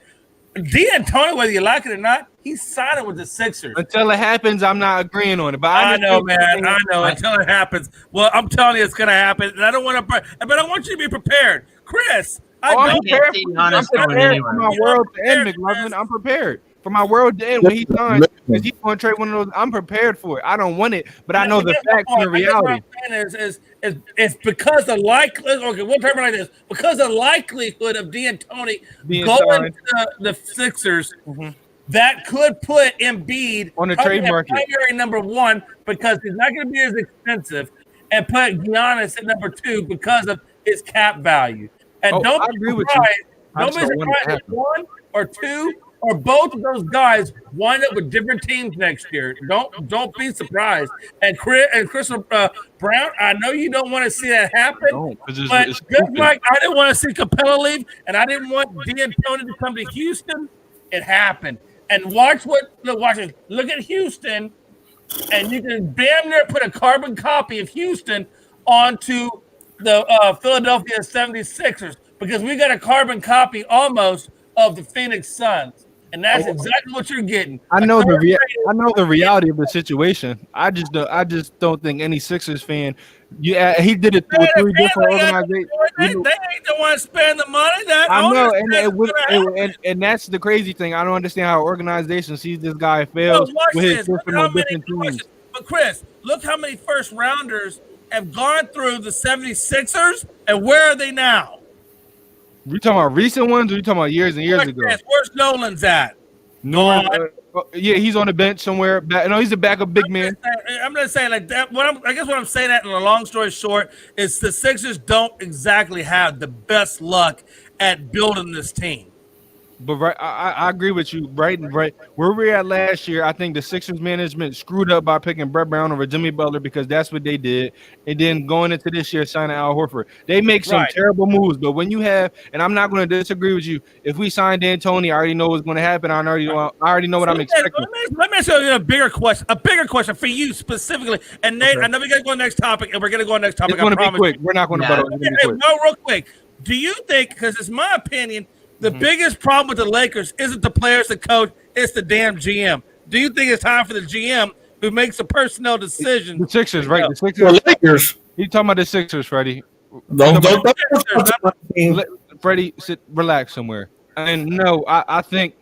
[SPEAKER 4] D'Antoni, whether you like it or not, he's signing with the Sixers.
[SPEAKER 2] Until it happens, I'm not agreeing on it. But
[SPEAKER 4] I know, man. I know. Until it happens. Well, I'm telling you, it's going to happen. And I don't want to, but I want you to be prepared, Chris.
[SPEAKER 2] I'm prepared
[SPEAKER 1] see Giannis
[SPEAKER 2] for
[SPEAKER 1] going
[SPEAKER 2] my world to end, McLovin. I'm prepared for my world to end when he signs. Because he's going to trade one of those. I'm prepared for it. I don't want it, but I know the facts and the reality.
[SPEAKER 4] What I'm saying is because the likelihood. Okay, we'll term it like this: because the likelihood of D'Antoni going to the Sixers. That could put Embiid
[SPEAKER 2] on the trade market,
[SPEAKER 4] primary number 1 because he's not going to be as expensive, and put Giannis at number 2 because of his cap value. And don't be surprised if 1 or 2 or both of those guys wind up with different teams next year. Don't be surprised. And Chris Brown, I know you don't want to see that happen, but just like I didn't want to see Capella leave, and I didn't want D'Antoni to come to Houston, it happened. And look at Houston, and you can damn near put a carbon copy of Houston onto the Philadelphia 76ers because we got a carbon copy almost of the Phoenix Suns. And that's exactly what you're getting.
[SPEAKER 2] I know the reality of the situation. I just don't think any Sixers fan. Yeah, he did it with 3 different organizations.
[SPEAKER 4] They ain't the one spending the money.
[SPEAKER 2] I know, and that's the crazy thing. I don't understand how an organization sees this guy fail with his system of different teams.
[SPEAKER 4] But Chris, look how many first rounders have gone through the 76ers, and where are they now?
[SPEAKER 2] You talking about recent ones, or you talking about years and years ago?
[SPEAKER 4] Where's Nolan's at?
[SPEAKER 2] Yeah, he's on the bench somewhere. No, he's a backup big man.
[SPEAKER 4] I'm gonna say like that. I guess what I'm saying that in a long story short is the Sixers don't exactly have the best luck at building this team.
[SPEAKER 2] But I agree with you. Right. Where we were at last year, I think the Sixers management screwed up by picking Brett Brown over Jimmy Butler because that's what they did. And then going into this year, signing Al Horford. They make some terrible moves. But when you have, and I'm not going to disagree with you, if we sign D'Antoni, I already know what's going to happen. I already know what I'm expecting.
[SPEAKER 4] Let me ask you a bigger question for you specifically. And Nate, I know we got to go to the next topic, and we're going to go to the next topic.
[SPEAKER 2] It's going to be quick. We're not going to butt up.
[SPEAKER 4] No, real quick. Do you think, because it's my opinion, the biggest problem with the Lakers isn't the players, the coach, it's the damn GM. Do you think it's time for the GM who makes a personnel decision?
[SPEAKER 2] The Sixers, right? The Sixers.
[SPEAKER 3] Lakers.
[SPEAKER 2] You talking about the Sixers, Freddie? Freddie, relax somewhere. And no, I think.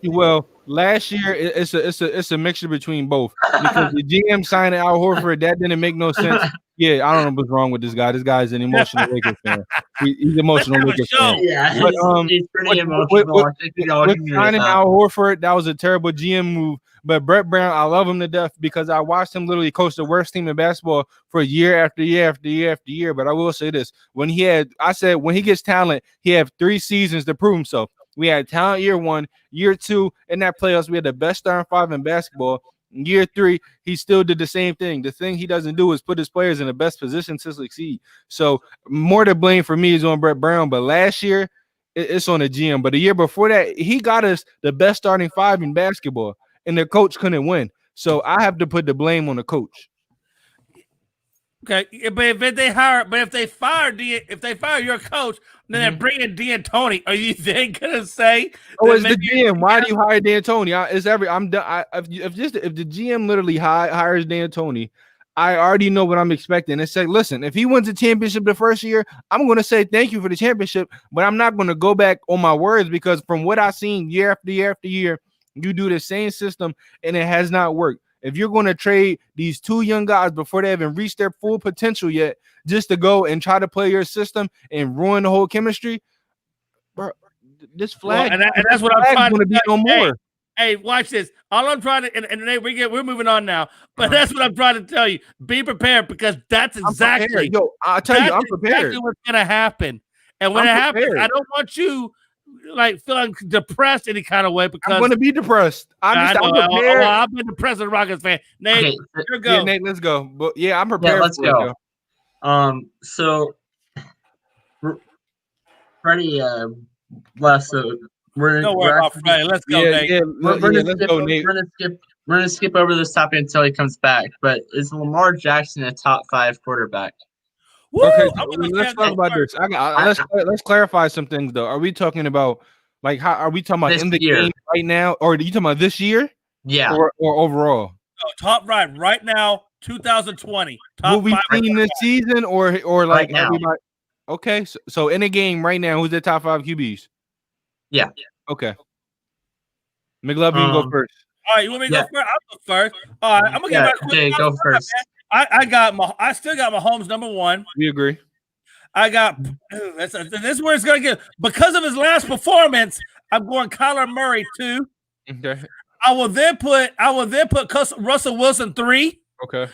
[SPEAKER 2] Well, last year it's a mixture between both because the GM signed Al Horford, that didn't make no sense. Yeah, I don't know what's wrong with this guy. This guy's an emotional Lakers fan. He's emotional Lakers fan.
[SPEAKER 1] Yeah,
[SPEAKER 2] but,
[SPEAKER 1] he's pretty emotional.
[SPEAKER 2] With signing Al Horford, that was a terrible GM move. But Brett Brown, I love him to death because I watched him literally coach the worst team in basketball for year after year after year after year. But I will say this: when he gets talent, he had 3 seasons to prove himself. We had talent year 1, year 2 in that playoffs. We had the best starting 5 in basketball. Year 3, he still did the same thing. The thing he doesn't do is put his players in the best position to succeed. So more to blame for me is on Brett Brown. But last year, it's on the GM. But the year before that, he got us the best starting 5 in basketball, and the coach couldn't win. So I have to put the blame on the coach.
[SPEAKER 4] Okay, but if they fire your coach, then they're bringing D'Antoni. Are you then gonna say?
[SPEAKER 2] Oh, it's the GM. Why do you hire D'Antoni? I'm done. If the GM literally hires D'Antoni, I already know what I'm expecting. And say, listen, if he wins the championship the first year, I'm going to say thank you for the championship, but I'm not going to go back on my words because from what I've seen year after year after year, you do the same system and it has not worked. If you're going to trade these 2 young guys before they haven't reached their full potential yet, just to go and try to play your system and ruin the whole chemistry, bro, this flag,
[SPEAKER 4] and that's what I'm trying to
[SPEAKER 2] be no more.
[SPEAKER 4] Hey, watch this. All I'm trying to, and we're moving on now, but that's what I'm trying to tell you. Be prepared because that's exactly.
[SPEAKER 2] Yo, I tell you, I'm prepared.
[SPEAKER 4] Exactly what's gonna happen, and when it happens, I don't want you like feeling depressed any kind of way because
[SPEAKER 2] I'm going to be depressed. I'm prepared.
[SPEAKER 4] I've been depressed as a Rockets fan. Nate, here go.
[SPEAKER 2] Yeah, Nate, let's go. But yeah, I'm prepared.
[SPEAKER 1] Yeah, let's go. So Freddie left. So
[SPEAKER 4] don't worry about Freddie. Let's go, Nate.
[SPEAKER 1] We're gonna skip over this topic until he comes back. But is Lamar Jackson a top 5 quarterback?
[SPEAKER 4] Woo!
[SPEAKER 2] Okay, let's talk about this. Let's clarify some things though. Are we talking about like how are we talking about
[SPEAKER 1] this
[SPEAKER 2] in the
[SPEAKER 1] year
[SPEAKER 2] game right now, or are you talking about this year?
[SPEAKER 1] Yeah,
[SPEAKER 2] or overall?
[SPEAKER 4] No, top right now, 2020.
[SPEAKER 2] Will we see this season or like
[SPEAKER 1] right now?
[SPEAKER 2] Everybody? Okay, so in a game right now, who's the top 5 QBs?
[SPEAKER 1] Yeah.
[SPEAKER 2] Okay. McLovin, go first.
[SPEAKER 4] All right, you want me to go first? I'll go first. All right, I'm gonna get my quick.
[SPEAKER 1] Okay, go first.
[SPEAKER 4] I still got Mahomes number 1.
[SPEAKER 2] We agree.
[SPEAKER 4] I got this is where it's gonna get because of his last performance. I'm going Kyler Murray 2.
[SPEAKER 2] Okay.
[SPEAKER 4] I will then put Russell Wilson 3.
[SPEAKER 2] Okay.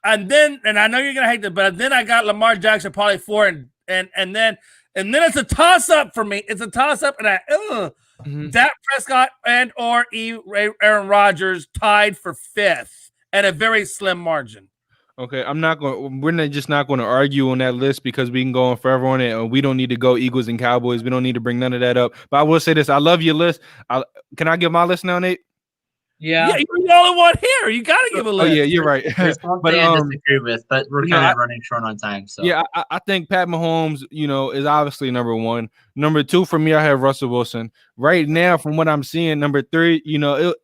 [SPEAKER 4] And I know you're gonna hate that, but then I got Lamar Jackson probably 4, and then it's a toss up for me. It's a toss up, and Dak Prescott and or Aaron Rodgers tied for 5th at a very slim margin.
[SPEAKER 2] Okay, we're just not going to argue on that list because we can go on forever on it, and we don't need to go Eagles and Cowboys. We don't need to bring none of that up. But I will say this: I love your list. Can I give my list now, Nate?
[SPEAKER 4] Yeah, you're the only one here. You got to give a list.
[SPEAKER 2] Oh yeah, you're right.
[SPEAKER 1] There's one thing I disagree with, but we're kind of running short on time. So
[SPEAKER 2] yeah, I think Pat Mahomes, is obviously number 1. Number 2 for me, I have Russell Wilson. Right now, from what I'm seeing, number 3,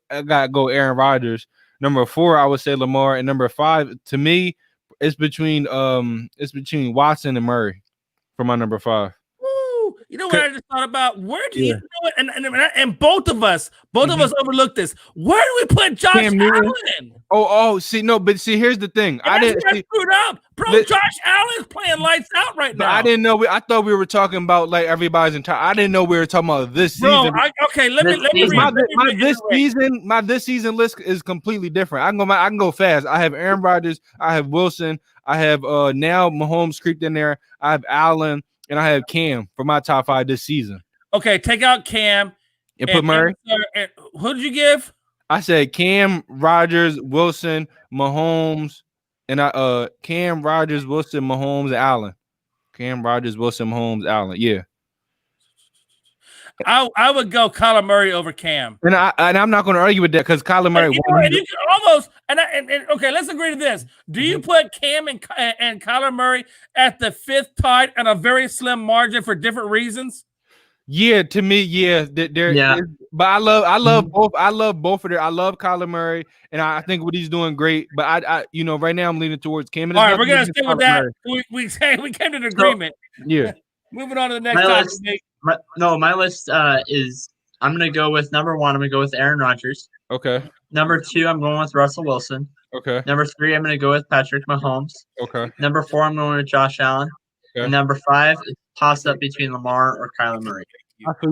[SPEAKER 2] I gotta go Aaron Rodgers. Number 4, I would say Lamar, and number 5 to me, it's between Watson and Murray for my number 5.
[SPEAKER 4] Woo! You know what I just thought about? Where do you know it? And both of us overlooked this. Where do we put Josh Allen?
[SPEAKER 2] See, here's the thing. I didn't
[SPEAKER 4] screwed up, bro. Josh Allen's playing lights out right now.
[SPEAKER 2] I didn't know. I thought we were talking about like everybody's entire. I didn't know we were talking about this season. My this season list is completely different. I can go fast. I have Aaron Rodgers. I have Wilson. I have now Mahomes creeped in there. I have Allen, and I have Cam for my top 5 this season.
[SPEAKER 4] Okay, take out Cam
[SPEAKER 2] and put Murray.
[SPEAKER 4] And who did you give?
[SPEAKER 2] I said Cam, Rodgers, Wilson, Mahomes, and Cam, Rodgers, Wilson, Mahomes, Allen. Cam, Rodgers, Wilson, Mahomes, Allen. Yeah.
[SPEAKER 4] I would go Kyler Murray over Cam.
[SPEAKER 2] And I'm not going to argue with that because Kyler Murray.
[SPEAKER 4] You can almost okay. Let's agree to this. Do you put Cam and Kyler Murray at the 5th tied on a very slim margin for different reasons?
[SPEAKER 2] Yeah, to me, yeah. But I love both. I love both of them. I love Kyler Murray, and I think what he's doing great. But I right now I'm leaning towards Cam.
[SPEAKER 4] All right, we're gonna stick with that. We came to an agreement.
[SPEAKER 2] Yeah.
[SPEAKER 4] Moving on to the next topic.
[SPEAKER 1] My list is I'm gonna go with number 1. I'm gonna go with Aaron Rodgers.
[SPEAKER 2] Okay.
[SPEAKER 1] Number 2, I'm going with Russell Wilson.
[SPEAKER 2] Okay.
[SPEAKER 1] Number 3, I'm gonna go with Patrick Mahomes.
[SPEAKER 2] Okay.
[SPEAKER 1] Number 4, I'm going with Josh Allen. Okay. And number 5 is toss up between Lamar or Kyler Murray.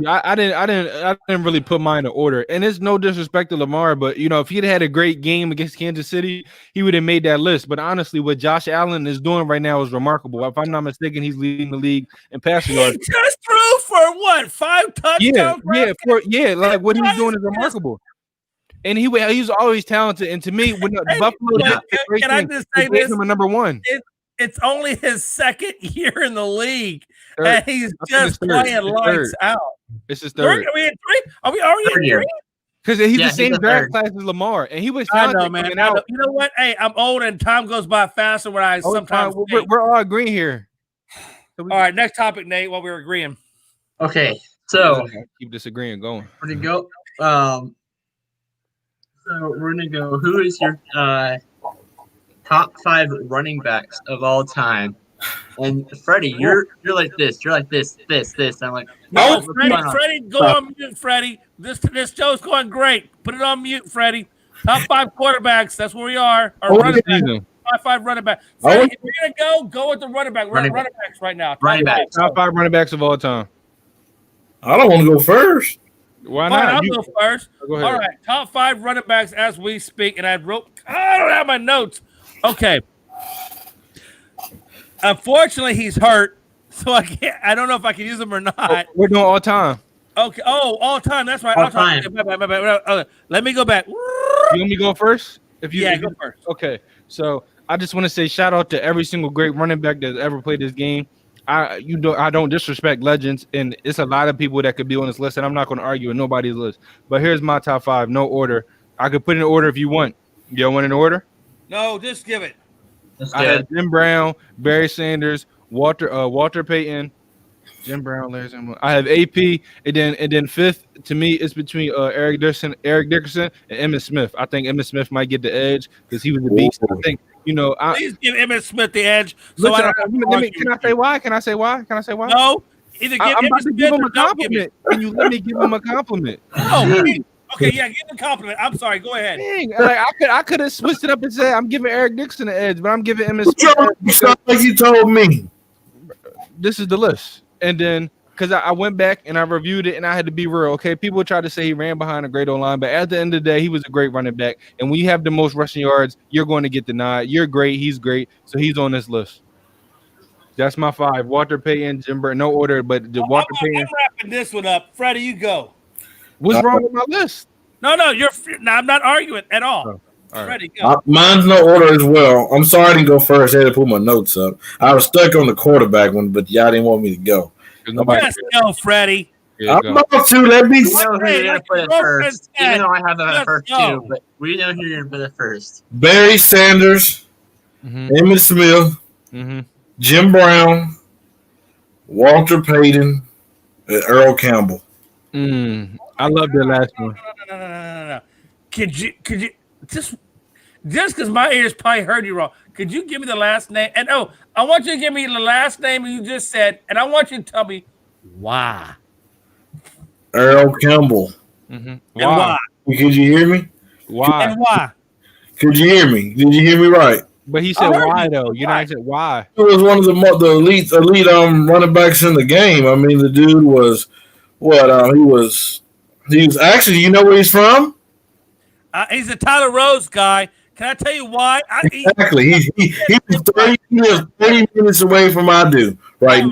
[SPEAKER 2] I didn't really put mine in order, and it's no disrespect to Lamar, but if he'd had a great game against Kansas City, he would have made that list. But honestly, what Josh Allen is doing right now is remarkable. If I'm not mistaken, he's leading the league in passing yards.
[SPEAKER 4] He just threw for what 5 touchdowns?
[SPEAKER 2] Like what he's doing is remarkable. and he was always talented. And to me, when the Buffalo did the great
[SPEAKER 4] can I
[SPEAKER 2] thing,
[SPEAKER 4] just
[SPEAKER 2] they
[SPEAKER 4] say
[SPEAKER 2] gave
[SPEAKER 4] this?
[SPEAKER 2] him a number one.
[SPEAKER 4] It's only his second year in the league,
[SPEAKER 2] Third.
[SPEAKER 4] and he's just playing lights out.
[SPEAKER 2] It's his third.
[SPEAKER 4] Are we at 3? Are we already
[SPEAKER 1] Third
[SPEAKER 4] at
[SPEAKER 1] year.
[SPEAKER 4] 3?
[SPEAKER 2] Because he's
[SPEAKER 1] Yeah,
[SPEAKER 2] the same
[SPEAKER 1] he's a
[SPEAKER 2] draft
[SPEAKER 1] third.
[SPEAKER 2] class as Lamar, and he was
[SPEAKER 4] I
[SPEAKER 2] talented
[SPEAKER 4] know, man.
[SPEAKER 2] coming
[SPEAKER 4] I know.
[SPEAKER 2] out.
[SPEAKER 4] You know what? Hey, I'm old, and time goes by faster when I sometimes.
[SPEAKER 2] We're all agreeing here. So
[SPEAKER 4] All right, next topic, Nate. While we're agreeing,
[SPEAKER 1] Okay, so
[SPEAKER 2] keep disagreeing going.
[SPEAKER 1] we're gonna go. So we're gonna go. Who is your top 5 running backs of all time? And Freddie, you're like this. You're like this. I'm like,
[SPEAKER 4] no,
[SPEAKER 1] what's going on?
[SPEAKER 4] Freddie, go on mute, Freddie. This show's going great. Put it on mute, Freddie. Top 5 quarterbacks. That's where we are. Or running back. Top 5 running back. Freddie, if you're gonna go with the running back. We're at running backs right now.
[SPEAKER 1] Running backs.
[SPEAKER 2] Top 5 running backs of all time.
[SPEAKER 3] I don't want to go first.
[SPEAKER 2] Why
[SPEAKER 4] All
[SPEAKER 2] not?
[SPEAKER 4] right, I'll go first.
[SPEAKER 2] Go ahead.
[SPEAKER 4] All right, top 5 running backs as we speak, and I don't have my notes. Okay. Unfortunately, he's hurt, so I don't know if I can use him or not.
[SPEAKER 2] We're doing all time.
[SPEAKER 4] Okay. Oh, all time. That's right.
[SPEAKER 1] All time.
[SPEAKER 4] Okay, let me go back.
[SPEAKER 2] You want me to go first?
[SPEAKER 4] Go first.
[SPEAKER 2] Okay. So I just want to say shout out to every single great running back that's ever played this game. I don't disrespect legends, and it's a lot of people that could be on this list, and I'm not going to argue with nobody's list. But here's my top 5, no order. I could put in order if you want. You don't want an order?
[SPEAKER 4] No, just give it.
[SPEAKER 2] I had Jim Brown, Barry Sanders, Walter Payton, Jim Brown, Larry Sanders. I have AP, and then fifth to me it's between Eric Dickerson, and Emmitt Smith. I think Emmitt Smith might get the edge because he was a beast. I think
[SPEAKER 4] Please give Emmitt Smith the edge. So
[SPEAKER 2] listen,
[SPEAKER 4] can
[SPEAKER 2] I say why? Can I say why?
[SPEAKER 4] No, either give
[SPEAKER 2] I'm
[SPEAKER 4] Emmitt
[SPEAKER 2] about to
[SPEAKER 4] Smith
[SPEAKER 2] give him
[SPEAKER 4] or
[SPEAKER 2] a
[SPEAKER 4] don't give
[SPEAKER 2] compliment. Can you let me give him a compliment?
[SPEAKER 4] No. Okay, yeah, give him a compliment. I'm sorry. Go ahead.
[SPEAKER 2] Dang, like I could have switched it up and said I'm giving Eric Dixon the edge, but I'm giving Emmitt Smith.
[SPEAKER 3] You sound like you told me.
[SPEAKER 2] This is the list, and then because I went back and I reviewed it, and I had to be real. Okay, people try to say he ran behind a great O-line, but at the end of the day, he was a great running back. And when you have the most rushing yards, you're going to get the nod. You're great. He's great. So he's on this list. That's my 5. Walter Payton, Jim Brown, no order, but the Walter Payton.
[SPEAKER 4] I'm wrapping this one up. Freddie, you go.
[SPEAKER 2] What's wrong with my list?
[SPEAKER 4] No, I'm not arguing at all.
[SPEAKER 2] Oh, all right.
[SPEAKER 4] Freddie, go.
[SPEAKER 3] Mine's no order as well. I'm sorry I didn't go first. I had to put my notes up. I was stuck on the quarterback one, but y'all didn't want me to go.
[SPEAKER 4] Yes, go, Freddie.
[SPEAKER 2] Yeah,
[SPEAKER 3] I'm about to. Let me
[SPEAKER 1] We know who you're gonna put it first, even though I have that first
[SPEAKER 4] go.
[SPEAKER 1] too. But we know who you're gonna put it first.
[SPEAKER 3] Barry Sanders, Emmitt Smith, Jim Brown, Walter Payton, and Earl Campbell.
[SPEAKER 2] I love that last one.
[SPEAKER 4] No. Could you just because my ears probably heard you wrong? Could you give me the last name? And I want you to give me the last name you just said, and I want you to tell me why.
[SPEAKER 3] Earl Campbell.
[SPEAKER 4] And why?
[SPEAKER 3] Could you hear me?
[SPEAKER 2] Why?
[SPEAKER 4] And why?
[SPEAKER 3] Could you hear me? Did you hear me right?
[SPEAKER 2] But he said why though. You know, I said why.
[SPEAKER 3] He was one of the elite running backs in the game. I mean, the dude was what? He was actually. You know where he's from?
[SPEAKER 4] He's a Tyler Rose guy. Can I tell you why?
[SPEAKER 3] Exactly. He was 30 minutes away from I do right.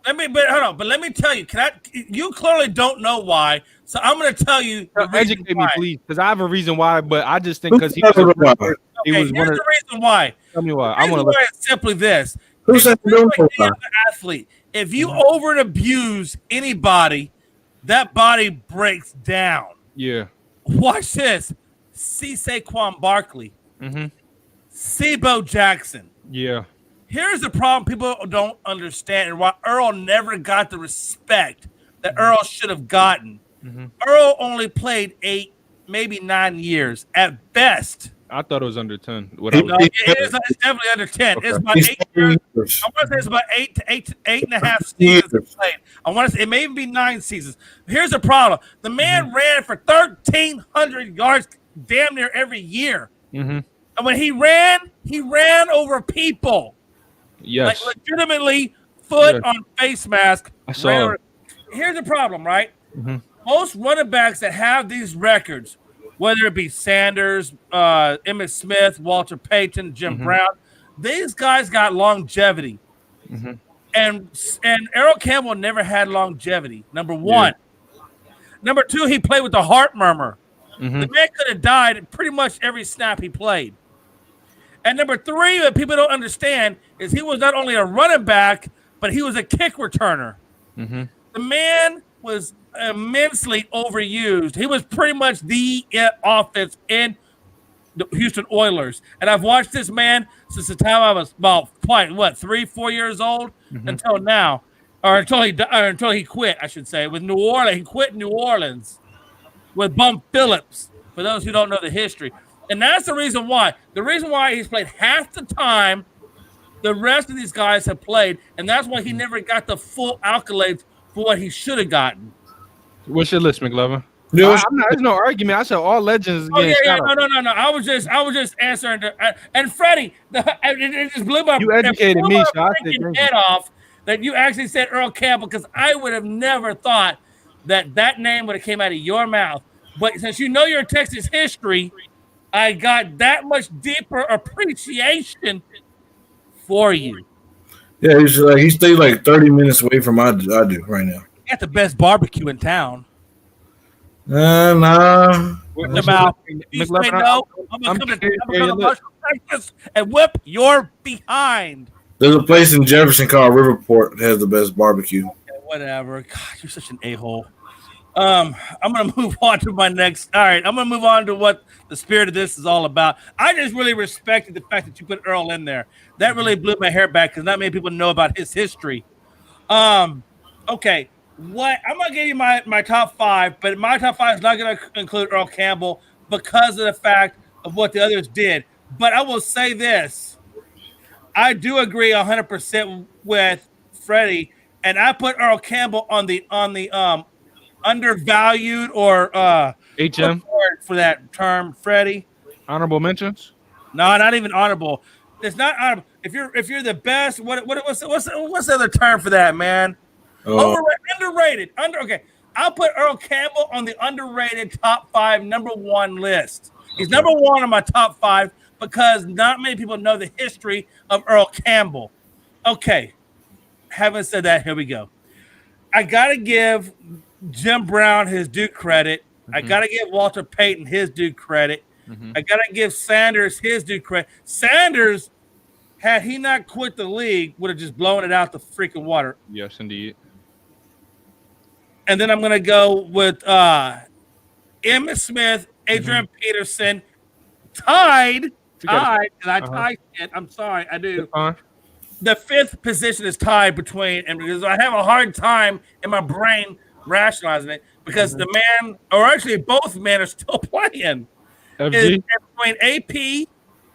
[SPEAKER 4] Let me tell you. You clearly don't know why, so I'm going to tell you.
[SPEAKER 2] Educate me, please, because I have a reason why. But I just think because he was
[SPEAKER 4] the reason why.
[SPEAKER 2] Tell me why.
[SPEAKER 4] I want to. Simply this.
[SPEAKER 3] Who said
[SPEAKER 4] an athlete? If you over and abuse anybody, that body breaks down.
[SPEAKER 2] Yeah.
[SPEAKER 4] Watch this. See Saquon Barkley. See Bo Jackson.
[SPEAKER 2] Yeah.
[SPEAKER 4] Here's the problem people don't understand and why Earl never got the respect that Earl should have gotten. Earl only played 8, maybe 9 years at best.
[SPEAKER 2] I thought it was under 10.
[SPEAKER 4] It's definitely under 10. Okay. It's about 8 years. I want to say it's about 8 and a half seasons played. I want to say it may even be 9 seasons. Here's the problem. The man ran for 1,300 yards damn near every year. And when he ran over people.
[SPEAKER 2] Yes.
[SPEAKER 4] Like legitimately foot on face mask.
[SPEAKER 2] I saw.
[SPEAKER 4] Here's the problem, right? Most running backs that have these records, whether it be Sanders, Emmitt Smith, Walter Payton, Jim Brown, these guys got longevity. And Earl Campbell never had longevity, number one. Number two, he played with the heart murmur. The man could have died pretty much every snap he played. And number 3 that people don't understand is he was not only a running back, but he was a kick returner.
[SPEAKER 2] Mm-hmm.
[SPEAKER 4] The man was immensely overused. He was pretty much the offense in the Houston Oilers. And I've watched this man since the time I was about 3-4 years old until now, or until he quit, I should say, with New Orleans. He quit New Orleans with Bum Phillips, for those who don't know the history. And that's the reason why. The reason why he's played half the time the rest of these guys have played, and that's why he never got the full accolades for what he should have gotten.
[SPEAKER 2] What's your list, McLovin?
[SPEAKER 3] Yeah,
[SPEAKER 2] There's no argument. I said all legends.
[SPEAKER 4] No. I was just answering. And Freddie, it just blew my.
[SPEAKER 2] You educated me, so I said
[SPEAKER 4] freaking head off that you actually said Earl Campbell, because I would have never thought that name would have came out of your mouth. But since you know your Texas history, I got that much deeper appreciation for you.
[SPEAKER 3] Yeah, he stayed like 30 minutes away from I do right now.
[SPEAKER 4] You got the best barbecue in town.
[SPEAKER 3] Nah.
[SPEAKER 4] About you say no, I'm gonna come to Marshall, Texas, and whip your behind.
[SPEAKER 3] There's a place in Jefferson called Riverport that has the best barbecue.
[SPEAKER 4] Whatever. God, you're such an a-hole. I'm gonna move on to my next. All right, I'm gonna move on to what the spirit of this is all about. I just really respected the fact that you put Earl in there. That really blew my hair back because not many people know about his history. Okay. What I'm gonna give you my top 5, but my top 5 is not gonna include Earl Campbell because of the fact of what the others did. But I will say this: I do agree 100% with Freddie, and I put Earl Campbell on the undervalued or
[SPEAKER 2] HM
[SPEAKER 4] for that term, Freddie.
[SPEAKER 2] Honorable mentions?
[SPEAKER 4] No, not even honorable. It's not honorable. If you're the best, what's the other term for that, man? Underrated. Okay. I'll put Earl Campbell on the underrated top 5 number 1 list. He's number 1 on my top 5 because not many people know the history of Earl Campbell. Okay. Having said that, here we go. I got to give Jim Brown his due credit. I got to give Walter Payton his due credit. I got to give Sanders his due credit. Sanders, had he not quit the league, would have just blown it out the freaking water.
[SPEAKER 2] Yes, indeed.
[SPEAKER 4] And then I'm going to go with Emmitt Smith, Adrian Peterson, tied. I tied it. I'm sorry, I do. The 5th position is tied between, and because I have a hard time in my brain rationalizing it, because the man, or actually both men, are still playing. Is between AP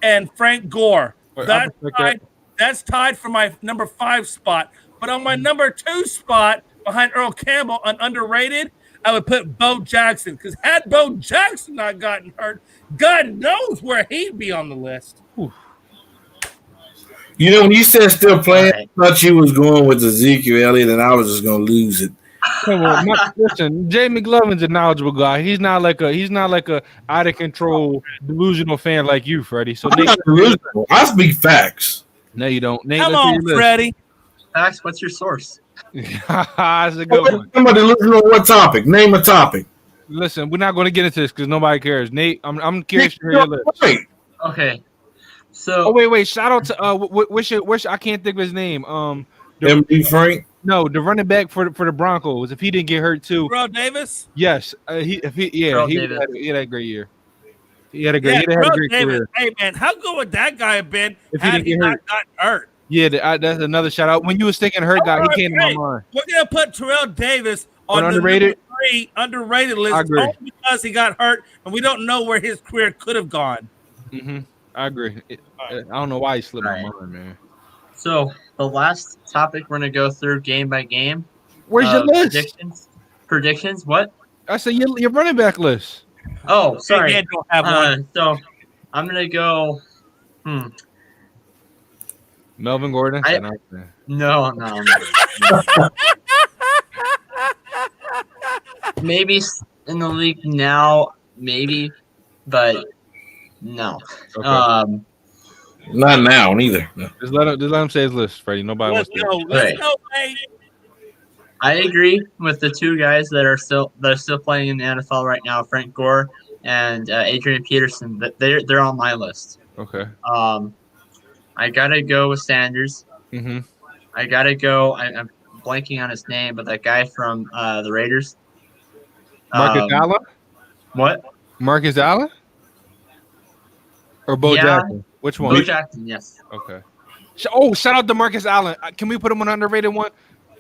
[SPEAKER 4] and Frank Gore. That's tied for my number 5 spot. But on my number 2 spot, behind Earl Campbell on underrated, I would put Bo Jackson, because had Bo Jackson not gotten hurt, God knows where he'd be on the list.
[SPEAKER 3] You know, when you said still playing, I thought you was going with Ezekiel Elliott, and I was just going to lose it.
[SPEAKER 2] Listen, Jay McLovin's a knowledgeable guy. He's not like a out of control delusional fan like you, Freddie. So
[SPEAKER 3] I'm not delusional. I speak facts.
[SPEAKER 2] No, you don't. Nate,
[SPEAKER 4] come on, Freddie.
[SPEAKER 1] Facts. What's your source?
[SPEAKER 2] That's a good one.
[SPEAKER 3] Somebody delusional on what topic? Name a topic.
[SPEAKER 2] Listen, we're not going to get into this because nobody cares. Nate, I'm curious to hear your list.
[SPEAKER 1] Okay. So.
[SPEAKER 2] Oh wait. Shout out to I can't think of his name.
[SPEAKER 3] MD Frank.
[SPEAKER 2] No, the running back for the Broncos. If he didn't get hurt too.
[SPEAKER 4] Terrell Davis.
[SPEAKER 2] Yes. He had a great year. He had a great career.
[SPEAKER 4] Hey man, how good would that guy have been had he not gotten hurt?
[SPEAKER 2] Yeah, that's another shout out. When you was thinking hurt guy, he came to my mind.
[SPEAKER 4] We're gonna put Terrell Davis on the
[SPEAKER 2] underrated?
[SPEAKER 4] number 3 underrated list only because he got hurt, and we don't know where his career could have gone.
[SPEAKER 2] I agree. I don't know why he slipped my mind, man.
[SPEAKER 1] So the last topic we're gonna go through game by game.
[SPEAKER 2] Where's your list?
[SPEAKER 1] Predictions. What?
[SPEAKER 2] I said your running back list.
[SPEAKER 1] Oh, sorry.
[SPEAKER 4] Don't have one.
[SPEAKER 1] So I'm gonna go.
[SPEAKER 2] Melvin Gordon.
[SPEAKER 1] No. Maybe in the league now, maybe, but no.
[SPEAKER 2] Okay.
[SPEAKER 3] Not now, neither. No.
[SPEAKER 2] Just let him say his list, Freddie. Nobody wants to.
[SPEAKER 4] Let's go,
[SPEAKER 1] I agree with the two guys that are still playing in the NFL right now, Frank Gore and Adrian Peterson. That they're on my list.
[SPEAKER 2] Okay.
[SPEAKER 1] I gotta go with Sanders.
[SPEAKER 2] Mm-hmm.
[SPEAKER 1] I gotta go. I'm blanking on his name, but that guy from the Raiders.
[SPEAKER 2] Marcus Allen?
[SPEAKER 1] What?
[SPEAKER 2] Marcus Allen? Or Bo
[SPEAKER 1] Yeah.
[SPEAKER 2] Jackson? Which one?
[SPEAKER 1] Bo Jackson, yes.
[SPEAKER 2] Okay. Oh, shout out to Marcus Allen. Can we put him on an underrated one?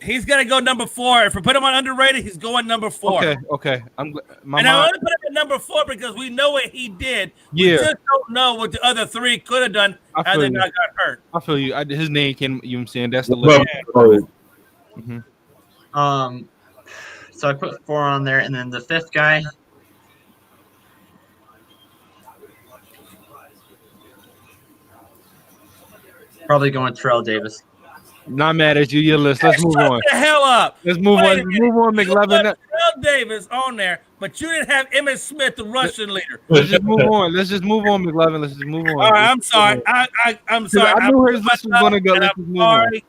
[SPEAKER 4] He's gonna go number 4. If we put him on underrated, he's going number 4.
[SPEAKER 2] Okay.
[SPEAKER 4] I only put him at number 4 because we know what he did. We
[SPEAKER 2] Yeah.
[SPEAKER 4] just don't know what the other 3 could have done
[SPEAKER 2] I
[SPEAKER 4] had
[SPEAKER 2] feel
[SPEAKER 4] they
[SPEAKER 2] you.
[SPEAKER 4] not got hurt.
[SPEAKER 2] I feel you. His name came. You know what I'm saying? That's the
[SPEAKER 3] Well,
[SPEAKER 2] list. Mm-hmm.
[SPEAKER 1] So I put 4 on there, and then the 5th guy. Probably going Terrell Davis.
[SPEAKER 2] Not mad at you. Your list. Let's move
[SPEAKER 4] Shut
[SPEAKER 2] on.
[SPEAKER 4] the hell up.
[SPEAKER 2] Let's move
[SPEAKER 4] Wait
[SPEAKER 2] on.
[SPEAKER 4] a
[SPEAKER 2] Let's
[SPEAKER 4] minute.
[SPEAKER 2] move on,
[SPEAKER 4] You
[SPEAKER 2] McLevin.
[SPEAKER 4] put Terrell Davis on there, but you didn't have Emmitt Smith, the Russian leader.
[SPEAKER 2] Let's just move on. Let's just move on, McLevin. Let's just move on.
[SPEAKER 4] All right, I'm sorry. I'm sorry.
[SPEAKER 2] I knew his list was gonna go.
[SPEAKER 4] And
[SPEAKER 2] Let's
[SPEAKER 4] I'm
[SPEAKER 2] just move on.
[SPEAKER 4] sorry.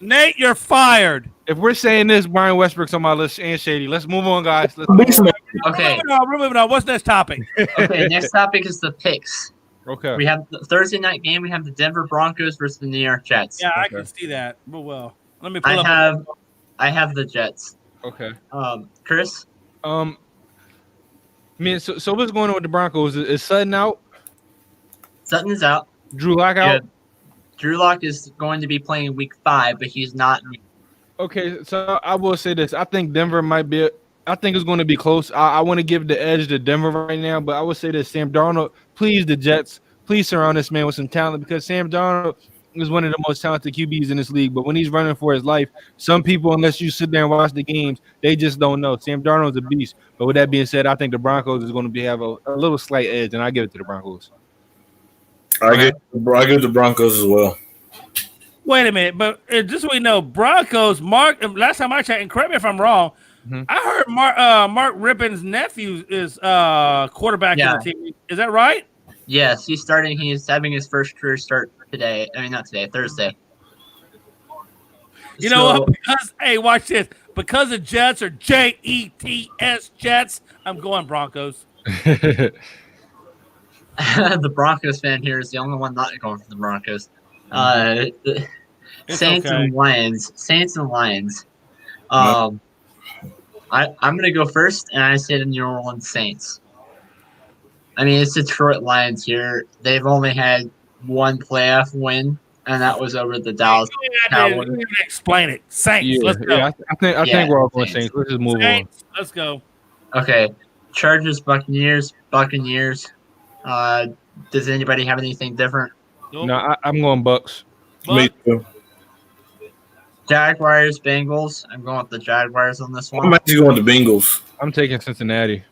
[SPEAKER 4] Nate, you're fired.
[SPEAKER 2] If we're saying this, Brian Westbrook's on my list and Shady. Let's move on, guys. Let's
[SPEAKER 1] Okay.
[SPEAKER 4] We're moving on. What's next topic?
[SPEAKER 1] Okay. Next topic is the picks.
[SPEAKER 2] Okay.
[SPEAKER 1] We have the Thursday night game. We have the Denver Broncos versus the New York Jets.
[SPEAKER 4] Yeah, I
[SPEAKER 2] Okay.
[SPEAKER 4] can see that. But well, let me pull up.
[SPEAKER 1] I have the Jets.
[SPEAKER 2] Okay.
[SPEAKER 1] Chris.
[SPEAKER 2] Man, so what's going on with the Broncos? Is Sutton out?
[SPEAKER 1] Sutton is out.
[SPEAKER 2] Drew Lock out?
[SPEAKER 1] Good. Drew Lock is going to be playing week 5, but he's not.
[SPEAKER 2] Okay, so I will say this. I think Denver might be I think it's going to be close. I want to give the edge to Denver right now, but I would say this, Sam Darnold, please, the Jets, please surround this man with some talent because Sam Darnold is one of the most talented QBs in this league. But when he's running for his life, some people, unless you sit there and watch the games, they just don't know. Sam Darnold's a beast. But with that being said, I think the Broncos is going to have a little slight edge, and I give it to the Broncos.
[SPEAKER 3] I give the Broncos as well.
[SPEAKER 4] Wait a minute, but just so we know, Broncos. Mark. Last time I checked, and correct me if I'm wrong.
[SPEAKER 2] Mhm.
[SPEAKER 4] I heard Mark Rippon's nephew is quarterback in the team. Is that right?
[SPEAKER 1] Yes, he's starting. He's having his first career start today. I mean, not today, Thursday.
[SPEAKER 4] You know what? Because watch this. Because the Jets are Jets Jets, I'm going Broncos.
[SPEAKER 1] The Broncos fan here is the only one not going for the Broncos. Saints
[SPEAKER 4] okay.
[SPEAKER 1] and Lions. I'm gonna go first, and I say the New Orleans Saints. I mean, it's Detroit Lions here. They've only had one playoff win, and that was over the Dallas Cowboys.
[SPEAKER 4] Explain it. Saints. Let's go.
[SPEAKER 2] Yeah, I think we're all going Saints. Let's just move
[SPEAKER 4] Saints. Let's go.
[SPEAKER 1] Okay, Chargers, Buccaneers. Does anybody have anything different?
[SPEAKER 4] Nope.
[SPEAKER 2] on. No, I'm going Bucks.
[SPEAKER 3] Me too.
[SPEAKER 1] Jaguars, Bengals. I'm going with the Jaguars on this
[SPEAKER 3] I'm
[SPEAKER 1] one.
[SPEAKER 3] actually going to Bengals.
[SPEAKER 2] I'm taking Cincinnati.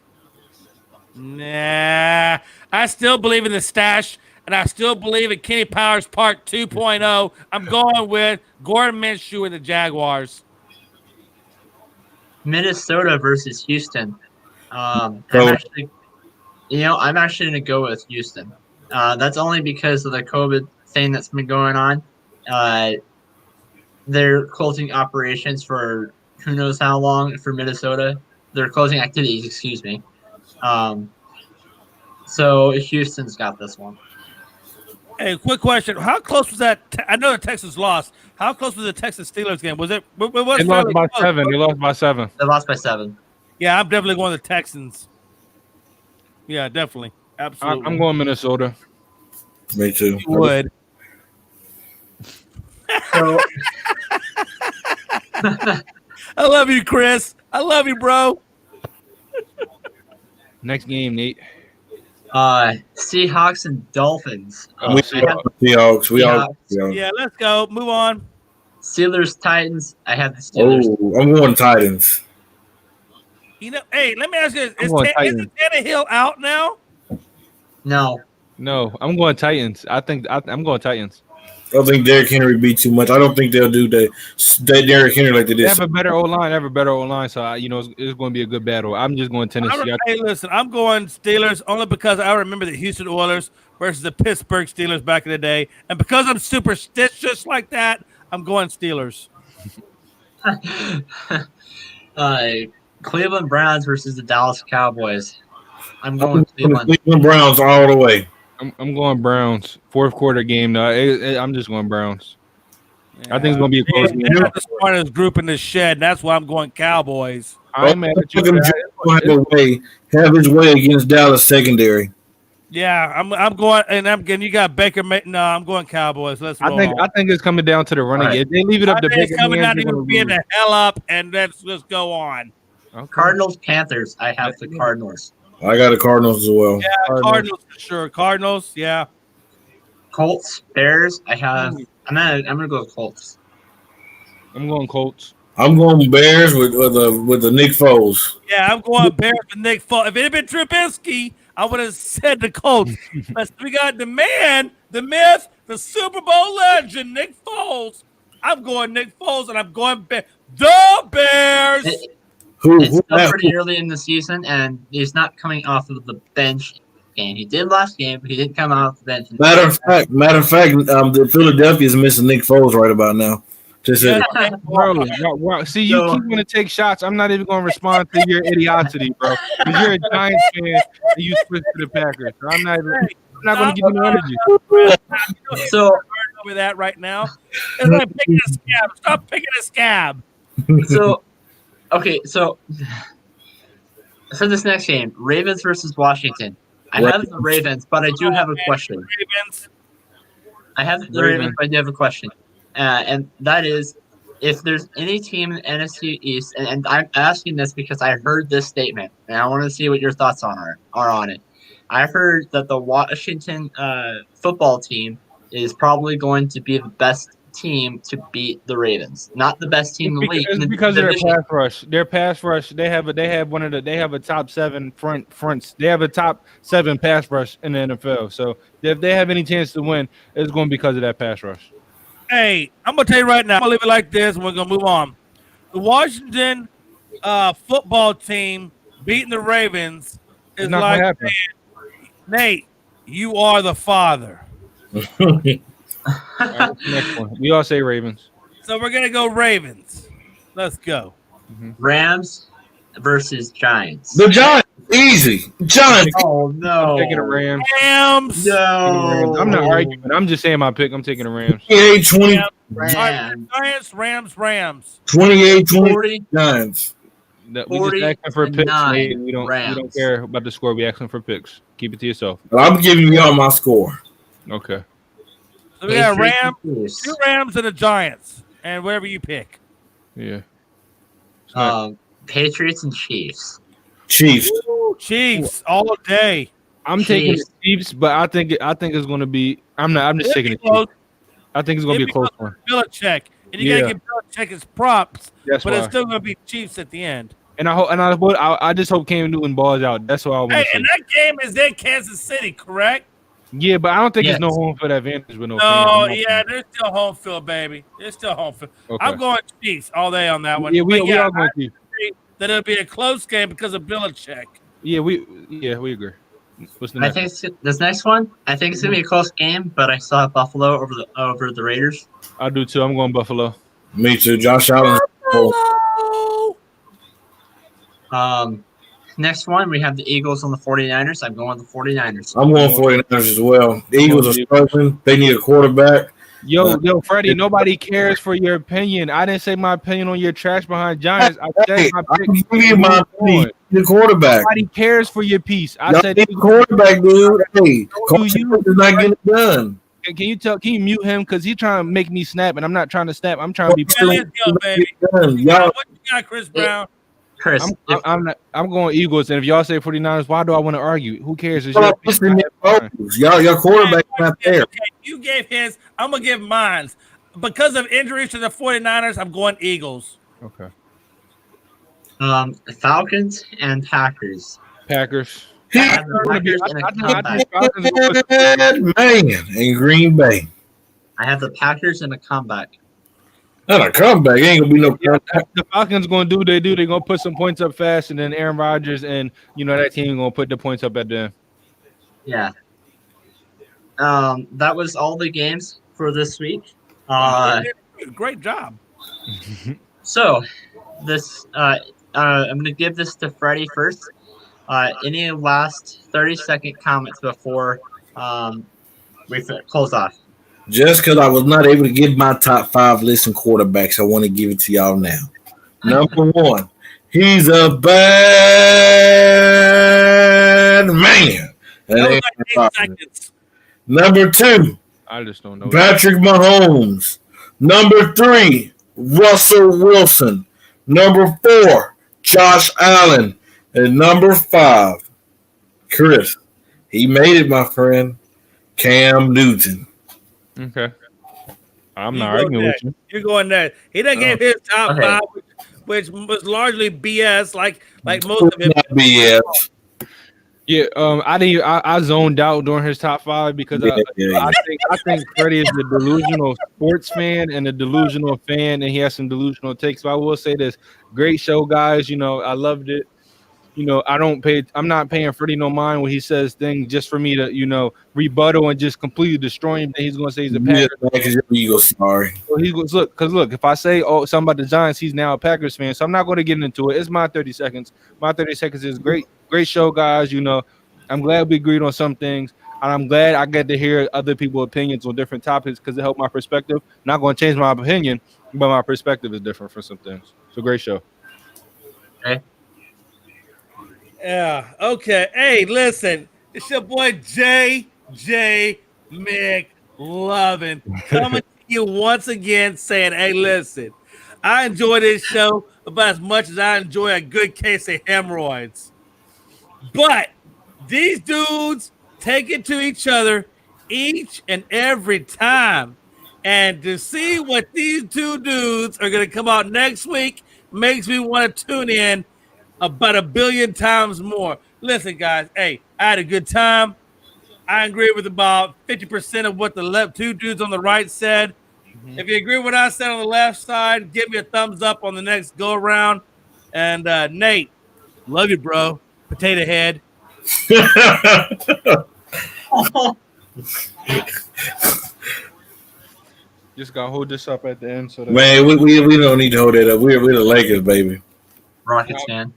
[SPEAKER 4] Nah, I still believe in the stash, and I still believe in Kenny Powers Part 2.0. I'm going with Gordon Minshew and the Jaguars.
[SPEAKER 1] Minnesota versus Houston. I'm actually gonna go with Houston. That's only because of the COVID thing that's been going on. They're closing operations for who knows how long for Minnesota. They're closing activities, excuse me. So Houston's got this one.
[SPEAKER 4] Hey, quick question. How close was that? I know the Texans lost. How close was the Texas Steelers game? Was it?
[SPEAKER 2] They lost by 7. They lost by 7.
[SPEAKER 1] They lost by 7.
[SPEAKER 4] Yeah, I'm definitely going to the Texans. Yeah, definitely. Absolutely.
[SPEAKER 2] I'm going Minnesota.
[SPEAKER 3] Me too.
[SPEAKER 4] You would.
[SPEAKER 1] So
[SPEAKER 4] I love you, Chris. I love you, bro.
[SPEAKER 2] Next game, Nate.
[SPEAKER 1] Seahawks and Dolphins.
[SPEAKER 3] We
[SPEAKER 2] Seahawks.
[SPEAKER 3] Seahawks. We all.
[SPEAKER 4] Yeah, let's go. Move on.
[SPEAKER 1] Steelers, Titans. I have the Steelers.
[SPEAKER 3] Oh, I'm going Titans.
[SPEAKER 4] You know, hey, let me ask you this.
[SPEAKER 2] I'm going
[SPEAKER 4] Is
[SPEAKER 2] Titans.
[SPEAKER 4] Tannehill out now?
[SPEAKER 1] No.
[SPEAKER 2] No, I'm going Titans. I'm going Titans.
[SPEAKER 3] I think Derrick Henry beat too much. I don't think they'll do that Derrick Henry like they
[SPEAKER 2] They
[SPEAKER 3] did.
[SPEAKER 2] have a better O-line. So, it's going to be a good battle. I'm just going Tennessee.
[SPEAKER 4] Hey, listen, I'm going Steelers only because I remember the Houston Oilers versus the Pittsburgh Steelers back in the day. And because I'm superstitious like that, I'm going Steelers.
[SPEAKER 1] Cleveland Browns versus the Dallas Cowboys. I'm going Cleveland.
[SPEAKER 3] Cleveland Browns all the way.
[SPEAKER 2] I'm going Browns. Fourth quarter game. No, I'm just going Browns. I think it's gonna be a close game.
[SPEAKER 4] They're the smartest group in the shed. That's why I'm going Cowboys.
[SPEAKER 2] I'm mad at you.
[SPEAKER 3] Have his way against Dallas secondary.
[SPEAKER 4] Yeah, I'm going, and I'm getting. You got Baker. No, I'm going Cowboys. Let's roll.
[SPEAKER 2] I think it's coming down to the running game. If they leave it up to Baker,
[SPEAKER 4] it's coming down to being the hell up, and let's go on.
[SPEAKER 2] Okay.
[SPEAKER 1] Cardinals Panthers. I have the Cardinals.
[SPEAKER 3] I got the Cardinals as well.
[SPEAKER 4] Yeah, Cardinals for sure. Cardinals. Yeah.
[SPEAKER 1] Colts Bears. I have. I'm gonna go with Colts.
[SPEAKER 2] I'm going Colts.
[SPEAKER 3] I'm going Bears with the Nick Foles.
[SPEAKER 4] Yeah, I'm going Bears with Nick Foles. If it had been Trubisky, I would have said the Colts. But we got the man, the myth, the Super Bowl legend, Nick Foles. I'm going Nick Foles, and I'm going the Bears.
[SPEAKER 1] It's still pretty early in the season, and he's not coming off of the bench game. He did last game, but he didn't come off the bench.
[SPEAKER 3] Matter of fact, the Philadelphia is missing Nick Foles right about now. Just
[SPEAKER 2] bro, see, you keep going to take shots. I'm not even going to respond to your idiocity, bro. Because you're a Giants fan and you switch to the Packers. So I'm not going to give you no energy.
[SPEAKER 4] So over that right now, it's like picking a scab. Stop picking a scab.
[SPEAKER 1] So, okay, so for this next game, Ravens versus Washington. I have the Ravens, but I do have a question.
[SPEAKER 4] Ravens.
[SPEAKER 1] I have the Ravens, but I do have a question. And that is, if there's any team in the NFC East, and I'm asking this because I heard this statement, and I want to see what your thoughts are on it. I heard that the Washington football team is probably going to be the best team to beat the Ravens, not the best team in the league.
[SPEAKER 2] It's because of their pass rush. Their pass rush. They have a top 7 fronts. They have a top 7 pass rush in the NFL. So if they have any chance to win, it's going to be because of that pass rush.
[SPEAKER 4] Hey, I'm going to tell you right now, I'm going to leave it like this, and we're going to move on. The Washington football team beating the Ravens is like, Nate, you are the father.
[SPEAKER 2] Right, next one. We all say Ravens.
[SPEAKER 4] So we're going to go Ravens. Let's go.
[SPEAKER 1] Rams versus Giants.
[SPEAKER 3] The Giants. Easy. Giants.
[SPEAKER 1] Oh, no.
[SPEAKER 2] I'm taking the Rams.
[SPEAKER 4] Rams.
[SPEAKER 1] No.
[SPEAKER 2] I'm not arguing. I'm just saying my pick. I'm taking the Rams.
[SPEAKER 3] 28-20.
[SPEAKER 4] Giants, Rams.
[SPEAKER 3] 28-20. Giants.
[SPEAKER 2] We just asking for picks. We don't
[SPEAKER 1] Rams.
[SPEAKER 2] care about the score. We asking for picks. Keep it to yourself.
[SPEAKER 3] I'm giving y'all my score.
[SPEAKER 2] Okay.
[SPEAKER 4] So we got Rams, 2 Rams and the Giants, and wherever you pick.
[SPEAKER 2] Yeah.
[SPEAKER 1] Patriots and Chiefs.
[SPEAKER 3] Chiefs.
[SPEAKER 4] Ooh, Chiefs all day.
[SPEAKER 2] I'm taking the Chiefs, but I think it's going to be. I'm just taking the Chiefs. I think it's going to be a close one.
[SPEAKER 4] Belichick, and you got to give Belichick his props,
[SPEAKER 2] That's
[SPEAKER 4] but
[SPEAKER 2] why.
[SPEAKER 4] it's still going to be Chiefs at the end.
[SPEAKER 2] And I just hope Cam Newton balls out. That's what I want to say.
[SPEAKER 4] And that game is in Kansas City, correct?
[SPEAKER 2] Yeah, but I don't think there's no home field advantage with no
[SPEAKER 4] No,
[SPEAKER 2] fans.
[SPEAKER 4] yeah, there's still home field, baby. There's still home field.
[SPEAKER 2] Okay.
[SPEAKER 4] I'm going Chiefs all day on that one.
[SPEAKER 2] Yeah, we all going Chiefs.
[SPEAKER 4] That it'll be a close game because of Belichick.
[SPEAKER 2] Yeah, we agree. What's the next?
[SPEAKER 1] This next one, I think it's gonna be a close game, but I saw Buffalo over the Raiders.
[SPEAKER 2] I do too. I'm going Buffalo.
[SPEAKER 3] Me too. Josh Allen.
[SPEAKER 1] Next one, we have the Eagles on the 49ers. I'm going with the 49ers.
[SPEAKER 3] I'm going 49ers as well. The Eagles are struggling. They need a quarterback.
[SPEAKER 2] Yo, Freddie, nobody cares for your opinion. I didn't say my opinion on your trash behind Giants. I said my pick.
[SPEAKER 3] My opinion. The quarterback.
[SPEAKER 2] Nobody cares for your piece. I said
[SPEAKER 3] the quarterback, dude. Hey, Coach is not getting it done.
[SPEAKER 2] Can you mute him? Because he's trying to make me snap, and I'm not trying to snap. I'm trying to be.
[SPEAKER 4] Let's go, baby. What you got, Chris Brown?
[SPEAKER 1] Chris,
[SPEAKER 2] I'm going Eagles, and if y'all say 49ers, why do I want to argue? Who cares?
[SPEAKER 3] Y'all quarterback not there.
[SPEAKER 4] Okay, you gave his. I'm gonna give mine. Because of injuries to the 49ers, I'm going Eagles.
[SPEAKER 2] Okay.
[SPEAKER 1] Falcons and Packers.
[SPEAKER 2] Packers.
[SPEAKER 3] Man, in Green Bay.
[SPEAKER 1] I have the Packers in a comeback.
[SPEAKER 3] Not a comeback. Ain't gonna be no comeback.
[SPEAKER 2] The Falcons gonna do what they do. They're gonna put some points up fast, and then Aaron Rodgers and that team gonna put the points up at the end.
[SPEAKER 1] Yeah. That was all the games for this week.
[SPEAKER 4] Great job.
[SPEAKER 1] So this I'm gonna give this to Freddie first. Any last 30-second comments before we close off?
[SPEAKER 3] Just because I was not able to give my top 5 list of quarterbacks, I want to give it to y'all now. Number 1, he's a bad man.
[SPEAKER 4] That was like 8 seconds.
[SPEAKER 3] Number 2,
[SPEAKER 2] I just don't know.
[SPEAKER 3] Patrick Mahomes. Number 3, Russell Wilson. Number 4, Josh Allen. And number 5, Chris. He made it, my friend. Cam Newton.
[SPEAKER 2] Okay. I'm not arguing with you.
[SPEAKER 4] You're going there. He done gave his top
[SPEAKER 1] Okay.
[SPEAKER 4] 5, which was largely BS, like most of it.
[SPEAKER 3] Not BS.
[SPEAKER 2] Yeah, I zoned out during his top 5 because I think Freddie is the delusional sports fan and a delusional fan, and he has some delusional takes. But I will say this: great show, guys. I loved it. I'm not paying Freddie no mind when he says things just for me to rebuttal and just completely destroy him. Then he's gonna say he's a Packers.
[SPEAKER 3] Yeah, Eagles, sorry.
[SPEAKER 2] So he goes, look, if I say something about the Giants, he's now a Packers fan. So I'm not going to get into it. It's my 30 seconds. My 30 seconds is great show, guys. I'm glad we agreed on some things, and I'm glad I get to hear other people's opinions on different topics because it helped my perspective. Not going to change my opinion, but my perspective is different for some things. So great show.
[SPEAKER 1] Okay.
[SPEAKER 4] Yeah. Okay. Hey, listen, it's your boy J.J. McLovin coming to you once again saying, hey, listen, I enjoy this show about as much as I enjoy a good case of hemorrhoids. But these dudes take it to each other each and every time. And to see what these two dudes are going to come out next week makes me want to tune in about 1 billion times more. Listen, guys, hey, I had a good time. I agree with about 50% of what the two dudes on the right said. Mm-hmm. If you agree with what I said on the left side, give me a thumbs up on the next go around. And Nate, love you, bro. Potato head.
[SPEAKER 2] Just gotta hold this up at the end so that
[SPEAKER 3] Man, we don't need to hold that up. We're the Lakers, baby.
[SPEAKER 1] Rockets fan.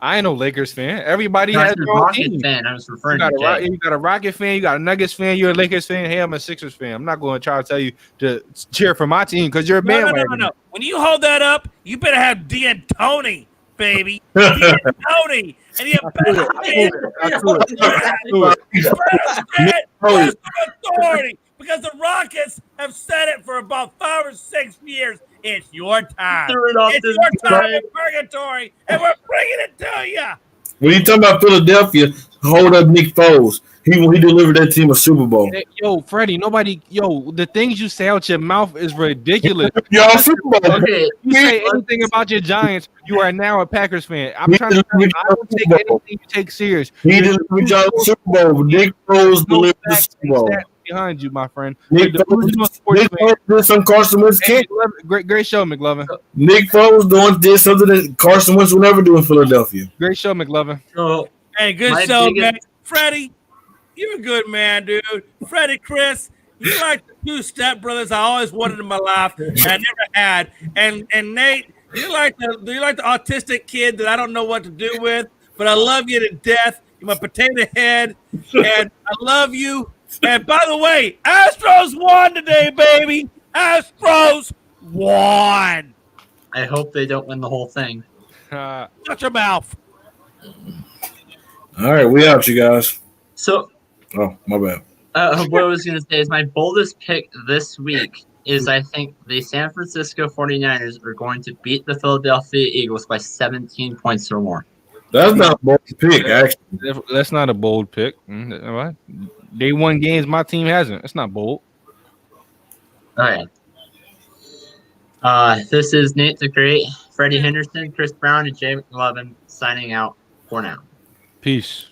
[SPEAKER 2] I ain't no Lakers fan. Everybody
[SPEAKER 1] No,
[SPEAKER 2] has
[SPEAKER 1] I said
[SPEAKER 2] their own
[SPEAKER 1] Rockets
[SPEAKER 2] team.
[SPEAKER 1] fan. I was referring
[SPEAKER 2] You
[SPEAKER 1] to Jay.
[SPEAKER 2] got a Rocket fan, you got a Nuggets fan, you're a Lakers fan. Hey, I'm a Sixers fan. I'm not going to try to tell you to cheer for my team because you're a bandwagon.
[SPEAKER 4] No. When you hold that up, you better have D'Antoni, baby. D'Antoni. And you better have authority because the Rockets have said it for about 5 or 6 years. It's your time. It's your time in purgatory, and we're bringing it to you.
[SPEAKER 3] When you talk about Philadelphia, hold up Nick Foles. He delivered that team a Super Bowl.
[SPEAKER 2] Hey, Freddie, the things you say out your mouth is ridiculous.
[SPEAKER 3] Y'all Super Bowl.
[SPEAKER 1] Okay.
[SPEAKER 2] You say anything about your Giants, you are now a Packers fan. I'm trying to tell you, I don't take anything you take serious.
[SPEAKER 3] He delivered y'all the Super Bowl. Nick Foles delivered the Super Bowl.
[SPEAKER 2] Behind you, my friend.
[SPEAKER 3] Nick Foles did some Carson Wentz can't.
[SPEAKER 2] Great show, McLovin.
[SPEAKER 3] Nick Foles did something that Carson Wentz would never do in Philadelphia.
[SPEAKER 2] Great show, McLovin.
[SPEAKER 1] So,
[SPEAKER 4] hey, good show, man. Freddie, you're a good man, dude. Freddie, Chris, you like the 2 stepbrothers I always wanted in my life and I never had. And Nate, you like the autistic kid that I don't know what to do with, but I love you to death. You're my potato head, and I love you. And by the way, Astros won today, baby. Astros won.
[SPEAKER 1] I hope they don't win the whole thing.
[SPEAKER 4] Shut your mouth.
[SPEAKER 3] All right, we out, you guys.
[SPEAKER 1] So,
[SPEAKER 3] Oh, my bad.
[SPEAKER 1] what I was going to say is my boldest pick this week is I think the San Francisco 49ers are going to beat the Philadelphia Eagles by 17 points or more.
[SPEAKER 3] That's not a bold pick, actually.
[SPEAKER 2] That's not a bold pick. What? They won games my team hasn't. It's not bold.
[SPEAKER 1] All right. This is Nate the Great, Freddie Henderson, Chris Brown, and Jay McLovin signing out for now.
[SPEAKER 2] Peace.